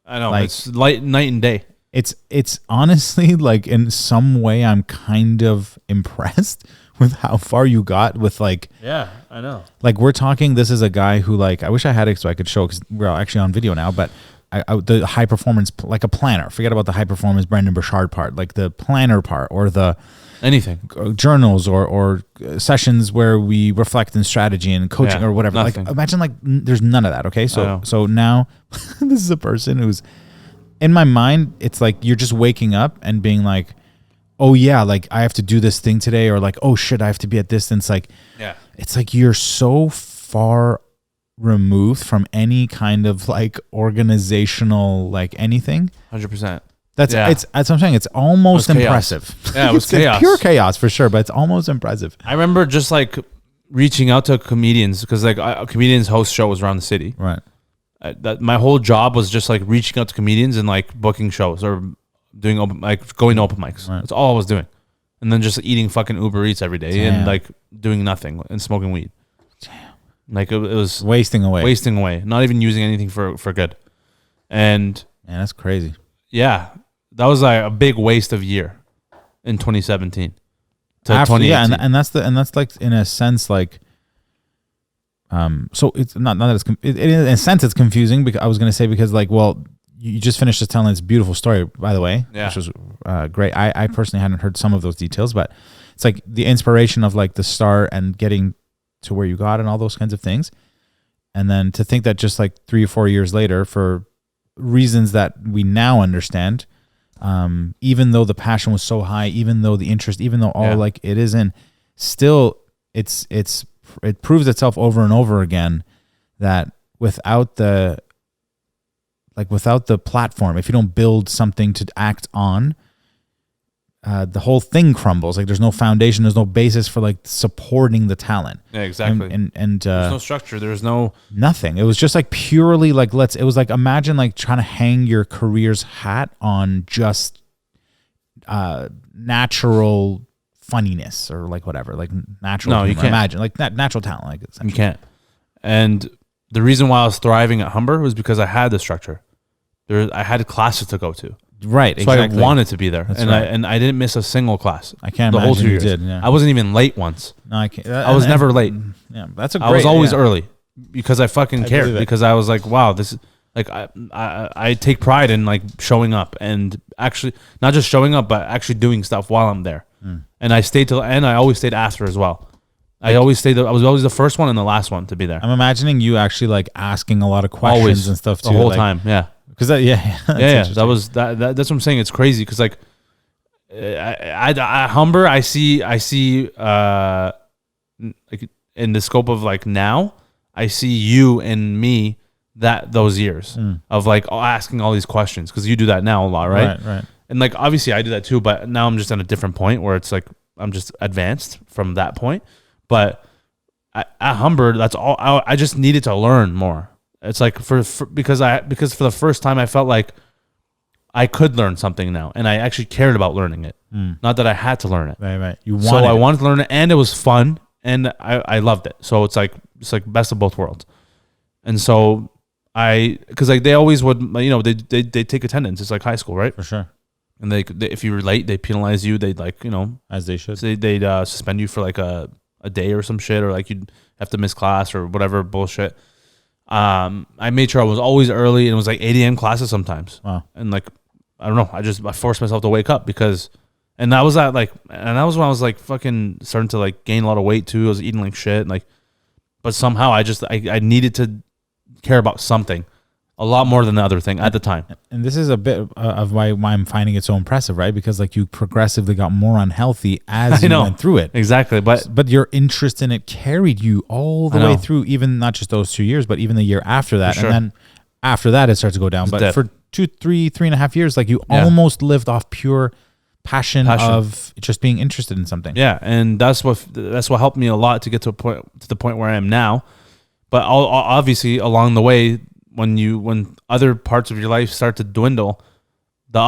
I know. Like, it's night and day. It's honestly like in some way I'm kind of impressed with how far you got with like. Yeah, I know. Like we're talking. This is a guy who like I wish I had it so I could show because we're actually on video now, but. The high performance, like a planner. Forget about the high performance Brendan Burchard part, like the planner part, or the anything journals or sessions where we reflect in strategy and coaching or whatever. Nothing. Like imagine like there's none of that. Okay, so now this is a person who's in my mind. It's like you're just waking up and being like, oh yeah, like I have to do this thing today, or like oh shit, I have to be at this. And it's like it's like you're so far removed from any kind of like organizational like anything. 100%. That's what I'm saying. It's almost impressive. Yeah, it was chaos. Pure chaos for sure, but it's almost impressive. I remember just like reaching out to comedians because like comedians host shows around the city. Right. That my whole job was just like reaching out to comedians and like booking shows or doing going to open mics. Right. That's all I was doing, and then just eating fucking Uber Eats every day and like doing nothing and smoking weed. Like it was wasting away, not even using anything for good. And man, that's crazy. Yeah, that was like a big waste of year in 2017 to 2018. Yeah, and that's like in a sense like so it's not that it's in a sense it's confusing because I was going to say because like well you just finished just telling this beautiful story by the way, which was great. I personally hadn't heard some of those details, but it's like the inspiration of like the start and getting to where you got and all those kinds of things. And then to think that just like 3 or 4 years later, for reasons that we now understand, even though the passion was so high, even though the interest, even though all like it isn't, still it proves itself over and over again that without the platform, if you don't build something to act on, the whole thing crumbles. Like there's no foundation, there's no basis for like supporting the talent. Yeah, exactly. And there's no structure. There's no nothing. It was just like purely like it was like imagine like trying to hang your career's hat on just natural funniness or like whatever, like natural. No, you can't imagine like natural talent. Like you can't. And the reason why I was thriving at Humber was because I had the structure. I had classes to go to. Right, So exactly. I wanted to be there, That's and right. I didn't miss a single class. I can't the whole imagine 2 you years. did. Yeah. I wasn't even late once. No, I can't. I was never late. Yeah, that's a great. I was always yeah. early because I fucking I cared. believe it. Because I was like, wow, this is like I take pride in like showing up and actually not just showing up, but actually doing stuff while I'm there. And I stayed till the end. I always stayed after as well. I always stayed. I was always the first one and the last one to be there. I'm imagining you actually like asking a lot of questions Always and stuff too, the whole like, time. Yeah. Because that, yeah, that's Yeah, interesting. that was that. That's what I'm saying. It's crazy because like, I Humber, I see, like in the scope of like now, I see you and me those years of like asking all these questions because you do that now a lot, right? Right. And like obviously I do that too, but now I'm just at a different point where it's like I'm just advanced from that point. But at Humber, that's all. I just needed to learn more. It's like because for the first time I felt like I could learn something now, and I actually cared about learning it. Not that I had to learn it. Right. You So I wanted to learn it, and it was fun, and I loved it. So it's like best of both worlds. And so because like they always would, they take attendance. It's like high school, right? for sure, And they if you were late, they penalize you. They'd like as they should. they'd suspend you for like a day or some shit, or like you'd have to miss class or whatever bullshit. I made sure I was always early, and it was like 8 a.m. classes sometimes. Wow. And like, I don't know, I forced myself to wake up and that was when I was like fucking starting to like gain a lot of weight too. I was eating like shit, like, but somehow I needed to care about something a lot more than the other thing at the time. And this is a bit of why I'm finding it so impressive, right? Because like you progressively got more unhealthy as you went through it. Exactly. But your interest in it carried you all the way through, even not just those 2 years, but even the year after that. Sure. And then after that, it starts to go down. But for 3.5 years, like you almost lived off pure passion of just being interested in something. Yeah. And that's what helped me a lot to get to the point where I am now. But obviously along the way, when other parts of your life start to dwindle, the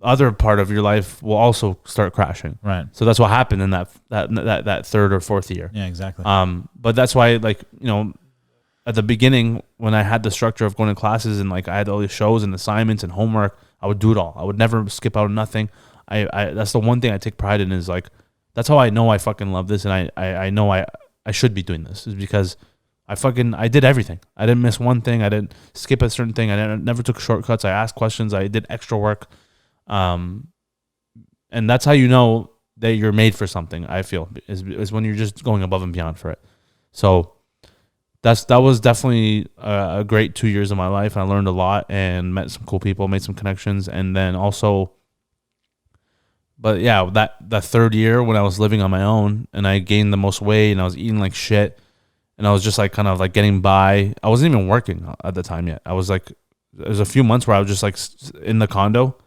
other part of your life will also start crashing. Right. So that's what happened in that third or fourth year. Yeah, exactly. But that's why, like, at the beginning when I had the structure of going to classes and like I had all these shows and assignments and homework, I would do it all. I would never skip out on nothing. I that's the one thing I take pride in, is like, that's how I know I fucking love this, and I know I should be doing this, is because I did everything. I didn't miss one thing. I didn't skip a certain thing. I never took shortcuts. I asked questions. I did extra work. And that's how you know that you're made for something, I feel, is when you're just going above and beyond for it. So that was definitely a great 2 years of my life. And I learned a lot and met some cool people, made some connections. And then also, but yeah, that third year when I was living on my own and I gained the most weight and I was eating like shit, and I was just like kind of like getting by. I wasn't even working at the time yet. I was like, there was a few months where I was just like in the condo,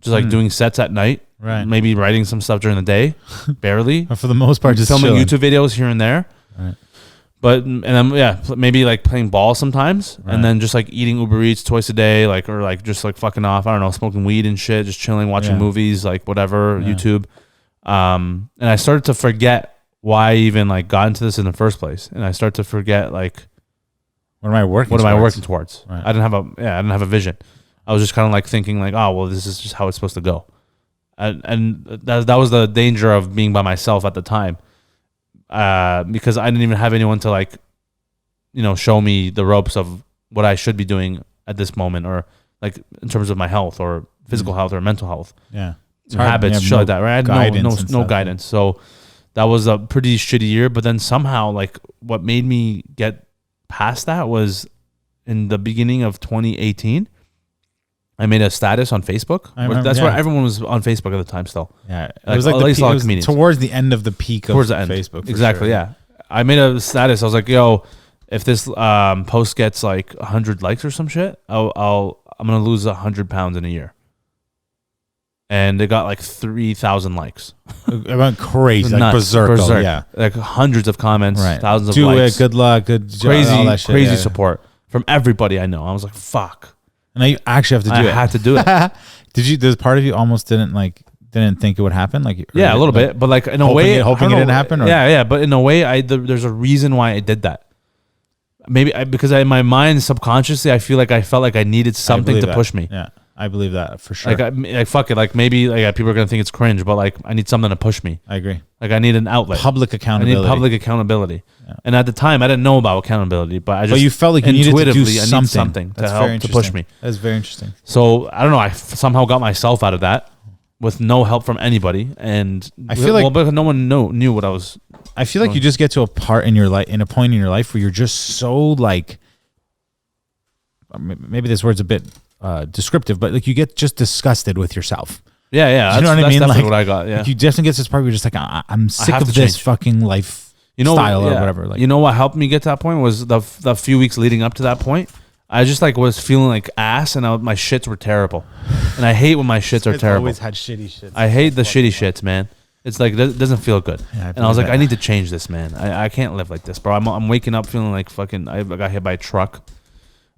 just like doing sets at night, Right. Maybe writing some stuff during the day, barely. But for the most part, just filming chilling. YouTube videos here and there. Right. But and then maybe like playing ball sometimes, Right. and then just like eating Uber Eats twice a day, like, or like just like fucking off. I don't know, smoking weed and shit, just chilling, watching movies, like whatever, YouTube. And I started to forget why I even like got into this in the first place, and I start to forget like, what am I working towards? Right. I didn't have a vision. I was just kind of like thinking like, oh well, this is just how it's supposed to go, and that was the danger of being by myself at the time, because I didn't even have anyone to like, show me the ropes of what I should be doing at this moment, or like in terms of my health or physical health or mental health, Yeah. habits, shit like that. Right? I had no guidance. So that was a pretty shitty year. But then somehow, like, what made me get past that was in the beginning of 2018. I made a status on Facebook. That's where everyone was on Facebook at the time still. Yeah. It Like, was like at least a lot of comedians. towards the end of the peak of Towards the end. Facebook. Exactly, sure. yeah. I made a status. I was like, yo, if this post gets like 100 likes or some shit, I'm going to lose 100 pounds in a year. And it got like 3,000 likes. It went crazy. Like Nuts. berserk. Yeah. Like hundreds of comments, Right. thousands of Do likes. it. Good luck. Good job. Crazy, all that shit. crazy Yeah. support from everybody I know. I was like, fuck. And now you actually have to do it. I had to do it. Did you? There's part of you almost didn't think it would happen. Like Yeah, a little bit, but like in a way, hoping it didn't happen. Or? Yeah, but in a way, there's a reason why I did that. maybe because in my mind subconsciously I feel like I felt like I needed something to push me. Yeah, I believe that for sure. Like fuck it, like maybe like people are gonna think it's cringe, but like I need something to push me. I agree. Like I need an outlet. Public accountability. I need public accountability. Yeah. And at the time I didn't know about accountability, but you felt like you needed to do I need something to help to push me. That's very interesting. So I don't know. I somehow got myself out of that with no help from anybody, and I feel like but no one knew what I was. I feel like you just get to a point in your life where you're just so like, maybe this word's a bit descriptive, but like you get just disgusted with yourself. Yeah. You know what I mean? That's like what I got. Yeah. Like you definitely get to this part where you're just like, I'm sick of this fucking life style or whatever. Like, you know what helped me get to that point was the few weeks leading up to that point. I just like was feeling like ass, and my shits were terrible, and I hate when my shits are terrible. Always had shitty shits. I hate the shitty shits, man. It's like it doesn't feel good. Yeah, and I was like, I need to change this, man. I can't live like this, bro. I'm waking up feeling like fucking. I got hit by a truck.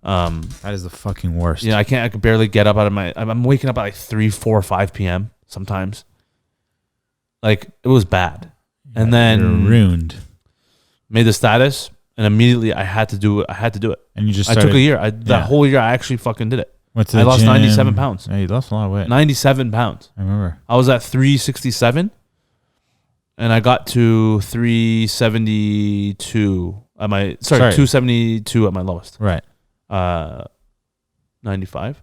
That is the fucking worst. Yeah, I could barely get up out of my. I'm waking up at like 3, 4, 5 p.m. sometimes. Like it was bad, and then you're ruined. Made the status, and immediately I had to do it. And you just I took a year. That whole year, I actually fucking did it. I lost 97 pounds. Yeah, you lost a lot of weight. 97 pounds. I remember. I was at 367, and I got to 372 at my 272 at my lowest. Right. 95.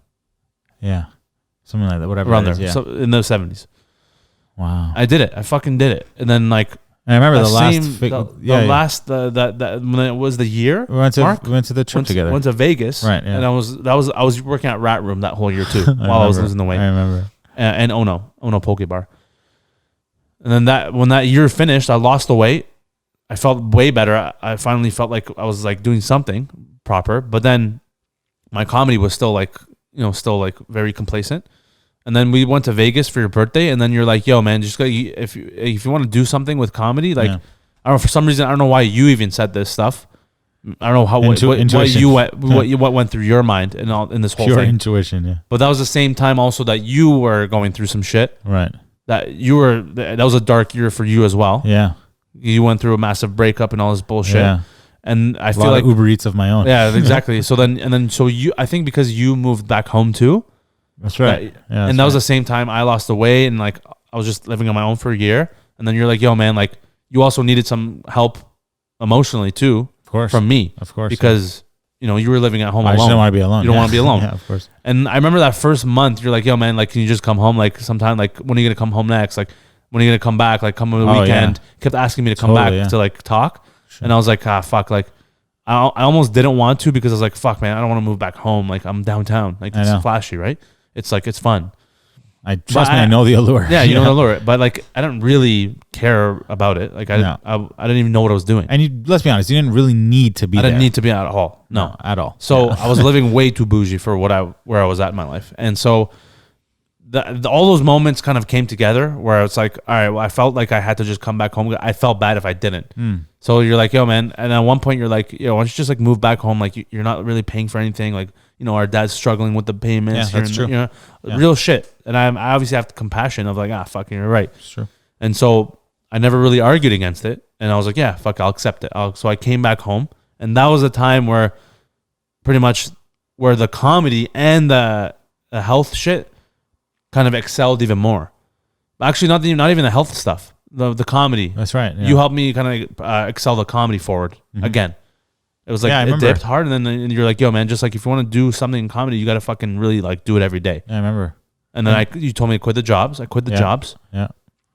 Yeah, something like that. Whatever. Around there. Yeah. So in the 70s. Wow. I did it. I fucking did it. And then like. And I remember that when it was the year. We went to the trip together. Went to Vegas. Right. Yeah. And I was working at Rat Room that whole year too while I was losing the weight. I remember. And Ono Poke Bar. And then when that year finished, I lost the weight. I felt way better. I finally felt like I was like doing something proper. But then my comedy was still like very complacent. And then we went to Vegas for your birthday, and then you're like, "Yo, man, just if you want to do something with comedy, like I don't know, for some reason I don't know why you even said this stuff. I don't know how what went through your mind in this whole Pure thing. Intuition, yeah. But that was the same time also that you were going through some shit. Right. That was a dark year for you as well. Yeah. You went through a massive breakup and all this bullshit. Yeah. And I feel like Uber Eats of my own. Yeah, exactly. So I think because you moved back home too. That's right. And that was the same time I lost the weight, and like I was just living on my own for a year. And then you're like, "Yo, man, like you also needed some help emotionally too, of course, from me, of course, because you were living at home alone. I just didn't want to be alone. You don't want to be alone, yeah, of course. And I remember that first month, you're like, "Yo, man, like can you just come home? Like sometime, like when are you gonna come home next? Like when are you gonna come back? Like come on the weekend." Yeah. Kept asking me to come back to like talk, and I was like, fuck, like. I almost didn't want to because I was like, fuck, man, I don't want to move back home. Like I'm downtown, like it's flashy, right? It's like it's fun. I know the allure. Yeah, you know the allure, but like I don't really care about it. Like I didn't even know what I was doing. And let's be honest, you didn't really need to be. I didn't need to be at all. No, at all. So I was living way too bougie for where I was at in my life, and so all those moments kind of came together where it's like, all right, well, I felt like I had to just come back home. I felt bad if I didn't. So you're like, yo, man, and at one point you're like, yo, why don't you just like move back home? Like you're not really paying for anything. Like our dad's struggling with the payments. Yeah, that's true. Real shit. And I obviously have the compassion of like, fucking, you're right. It's true. And so I never really argued against it. And I was like, yeah, fuck, I'll accept it. So I came back home, and that was a time where pretty much where the comedy and the health shit kind of excelled even more. Actually, not even the health stuff. The comedy. That's right. Yeah. You helped me kind of excel the comedy forward again. It was like it dipped hard, and then you're like, yo, man, just like if you want to do something in comedy, you got to fucking really like do it every day. Yeah, I remember. And then you told me to quit the jobs. I quit the jobs. Yeah.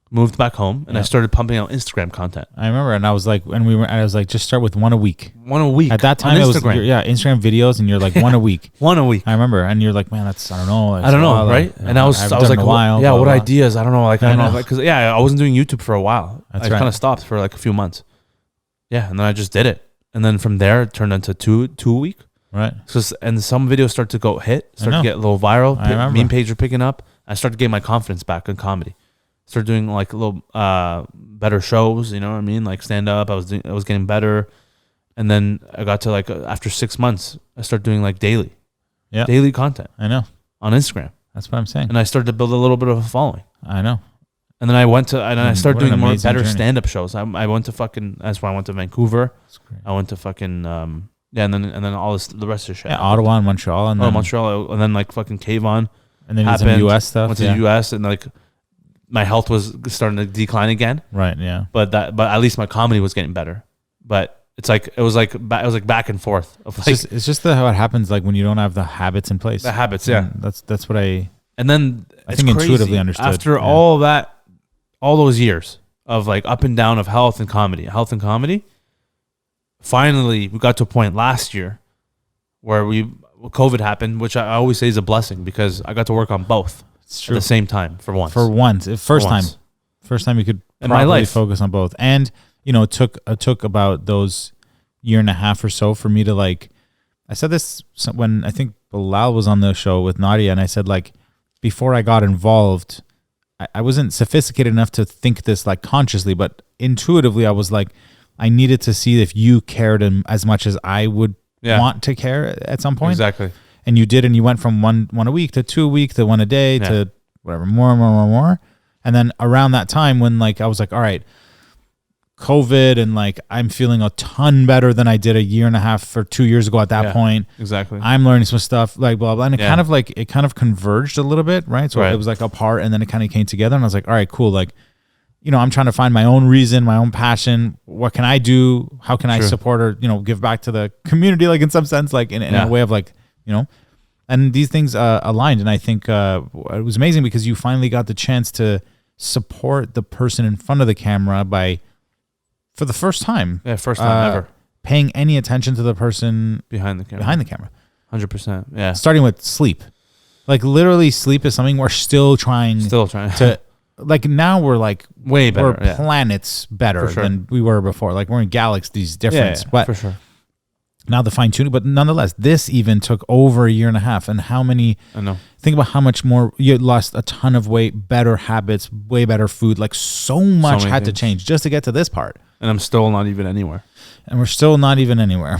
Moved back home, and I started pumping out Instagram content. I remember, and I was like, I was like, just start with one a week. One a week. At that time, it was Instagram videos, and you're like one a week. One a week. I remember, and you're like, man, that's I don't know, right? And I was like, what ideas? I don't know, like I don't know, because I wasn't doing YouTube for a while. I kind of stopped for like a few months. Yeah, and then I just did it, and then from there it turned into two a week. Right. And some videos start to get a little viral. Meme page are picking up. I started getting my confidence back in comedy. Started doing like a little better shows, you know what I mean? Like stand up. I was getting better, and then I got to like after 6 months, I started doing like daily content. I know, on Instagram. That's what I'm saying. And I started to build a little bit of a following. I know. And then I started doing better stand up shows. I went to fucking. That's why I went to Vancouver. I went to fucking Yeah, and then all this, the rest of the shit. Yeah, Ottawa and Montreal, and then, Montreal, and then like fucking Kayvon. and then some U.S. stuff. Went to the U.S. and like my health was starting to decline again. Right. Yeah. But at least my comedy was getting better. But it was like back and forth. Of like, it's just how it happens. Like when you don't have the habits in place. The habits, yeah. And that's what I. And then I think crazy. Intuitively understood. After all that, all those years of like up and down of health and comedy, finally we got to a point last year where COVID happened, which I always say is a blessing because I got to work on both at the same time for once. First time you could in my life focus on both. And it took about those year and a half or so for me to like. I said this when I think Bilal was on the show with Nadia, and I said like before I got involved, I wasn't sophisticated enough to think this like consciously, but intuitively I was like, I needed to see if you cared as much as I would want to care at some point. Exactly. And you did, and you went from one a week to 2 a week to one a day to whatever, more. And then around that time when like I was like, all right, COVID, and like I'm feeling a ton better than I did a year and a half or 2 years ago at that point. Exactly. I'm learning some stuff, like blah, blah. And it kind of converged a little bit, right? So it was like apart, and then it kind of came together, and I was like, all right, cool. Like, I'm trying to find my own reason, my own passion. What can I do? How can I support or, give back to the community, like in some sense, like in a way of like, and these things aligned. And I think it was amazing because you finally got the chance to support the person in front of the camera for the first time. Yeah, first time ever. Paying any attention to the person behind the camera. 100%. Yeah. Starting with sleep. Like literally sleep is something we're still trying to like now we're like way better. We're planets better than we were before. Like we're in galaxies different. Yeah, but for sure. Now the fine tuning, but nonetheless, this even took over a year and a half. And how many? I know. Think about how much more you lost a ton of weight, better habits, way better food. Like so much had to change just to get to this part. And I'm still not even anywhere. And we're still not even anywhere.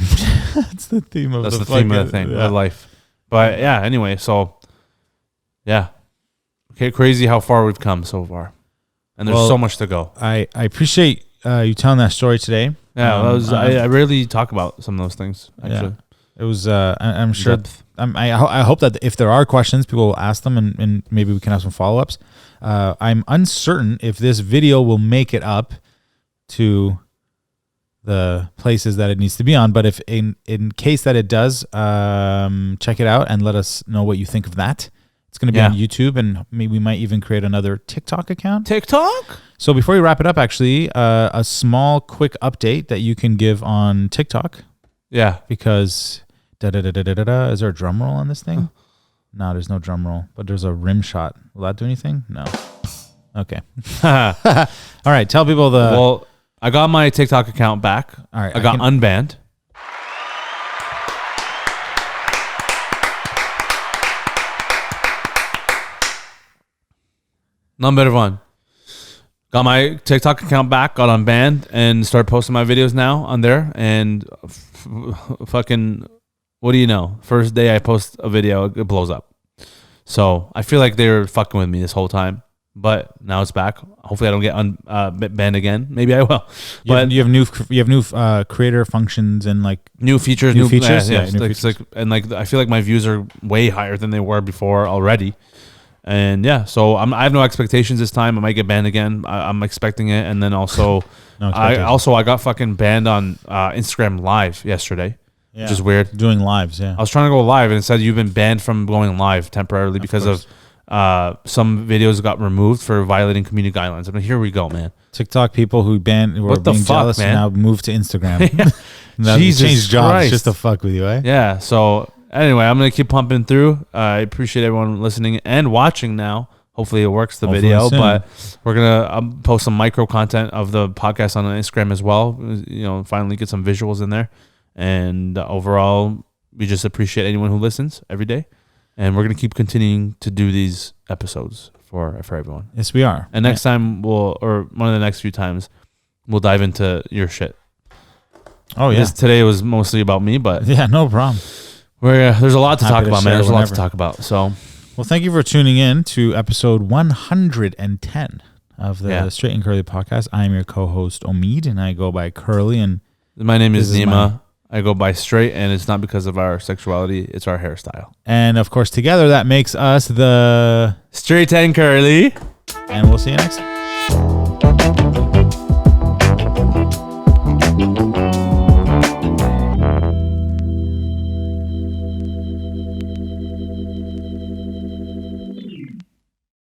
That's the theme of the theme of the thing of life. But yeah, anyway, so yeah, okay, crazy how far we've come so far, and there's so much to go. I appreciate you telling that story today. Yeah, I rarely talk about some of those things. Actually, it was. I'm sure. I hope that if there are questions, people will ask them, and maybe we can have some follow-ups. I'm uncertain if this video will make it up to the places that it needs to be on, but if in case that it does, check it out and let us know what you think of that. It's going to be on YouTube, and maybe we might even create another TikTok account. So before we wrap it up, actually, a small quick update that you can give on TikTok. Yeah. Because is there a drum roll on this thing? No, there's no drum roll, but there's a rim shot. Will that do anything? No. Okay. All right. Tell people Well, I got my TikTok account back. All right. I got unbanned. Number one. Got my TikTok account back, got unbanned, and started posting my videos now on there. And fucking, what do you know? First day I post a video, it blows up. So I feel like they were fucking with me this whole time. But now it's back. Hopefully I don't get banned again. Maybe I will. But you have new creator functions and like new features. New features. Yeah, I feel like my views are way higher than they were before already. And yeah, so I have no expectations this time. I might get banned again. I'm expecting it. And then also, I got fucking banned on Instagram Live yesterday, which is weird. Doing lives, yeah. I was trying to go live, and it said you've been banned from going live temporarily because of some videos got removed for violating community guidelines. I mean, here we go, man. TikTok people who were being jealous man? now moved to Instagram. Jesus changed jobs Christ. just to fuck with you, eh? Yeah. So anyway, I'm gonna keep pumping through. I appreciate everyone listening and watching now. Hopefully it works, the video, but we're gonna post some micro content of the podcast on Instagram as well. Finally get some visuals in there. And overall, we just appreciate anyone who listens every day. And we're going to keep continuing to do these episodes for everyone. Yes, we are. And next time or one of the next few times, we'll dive into your shit. Oh, yeah. Today was mostly about me, but... Yeah, no problem. There's a lot to talk about, man. There's a lot to talk about. So, well, thank you for tuning in to episode 110 of the Straight and Curly podcast. I am your co-host, Omid, and I go by Curly. And my name is Neema. I go by straight, and it's not because of our sexuality. It's our hairstyle. And of course, together that makes us the Straight and Curly. And we'll see you next time.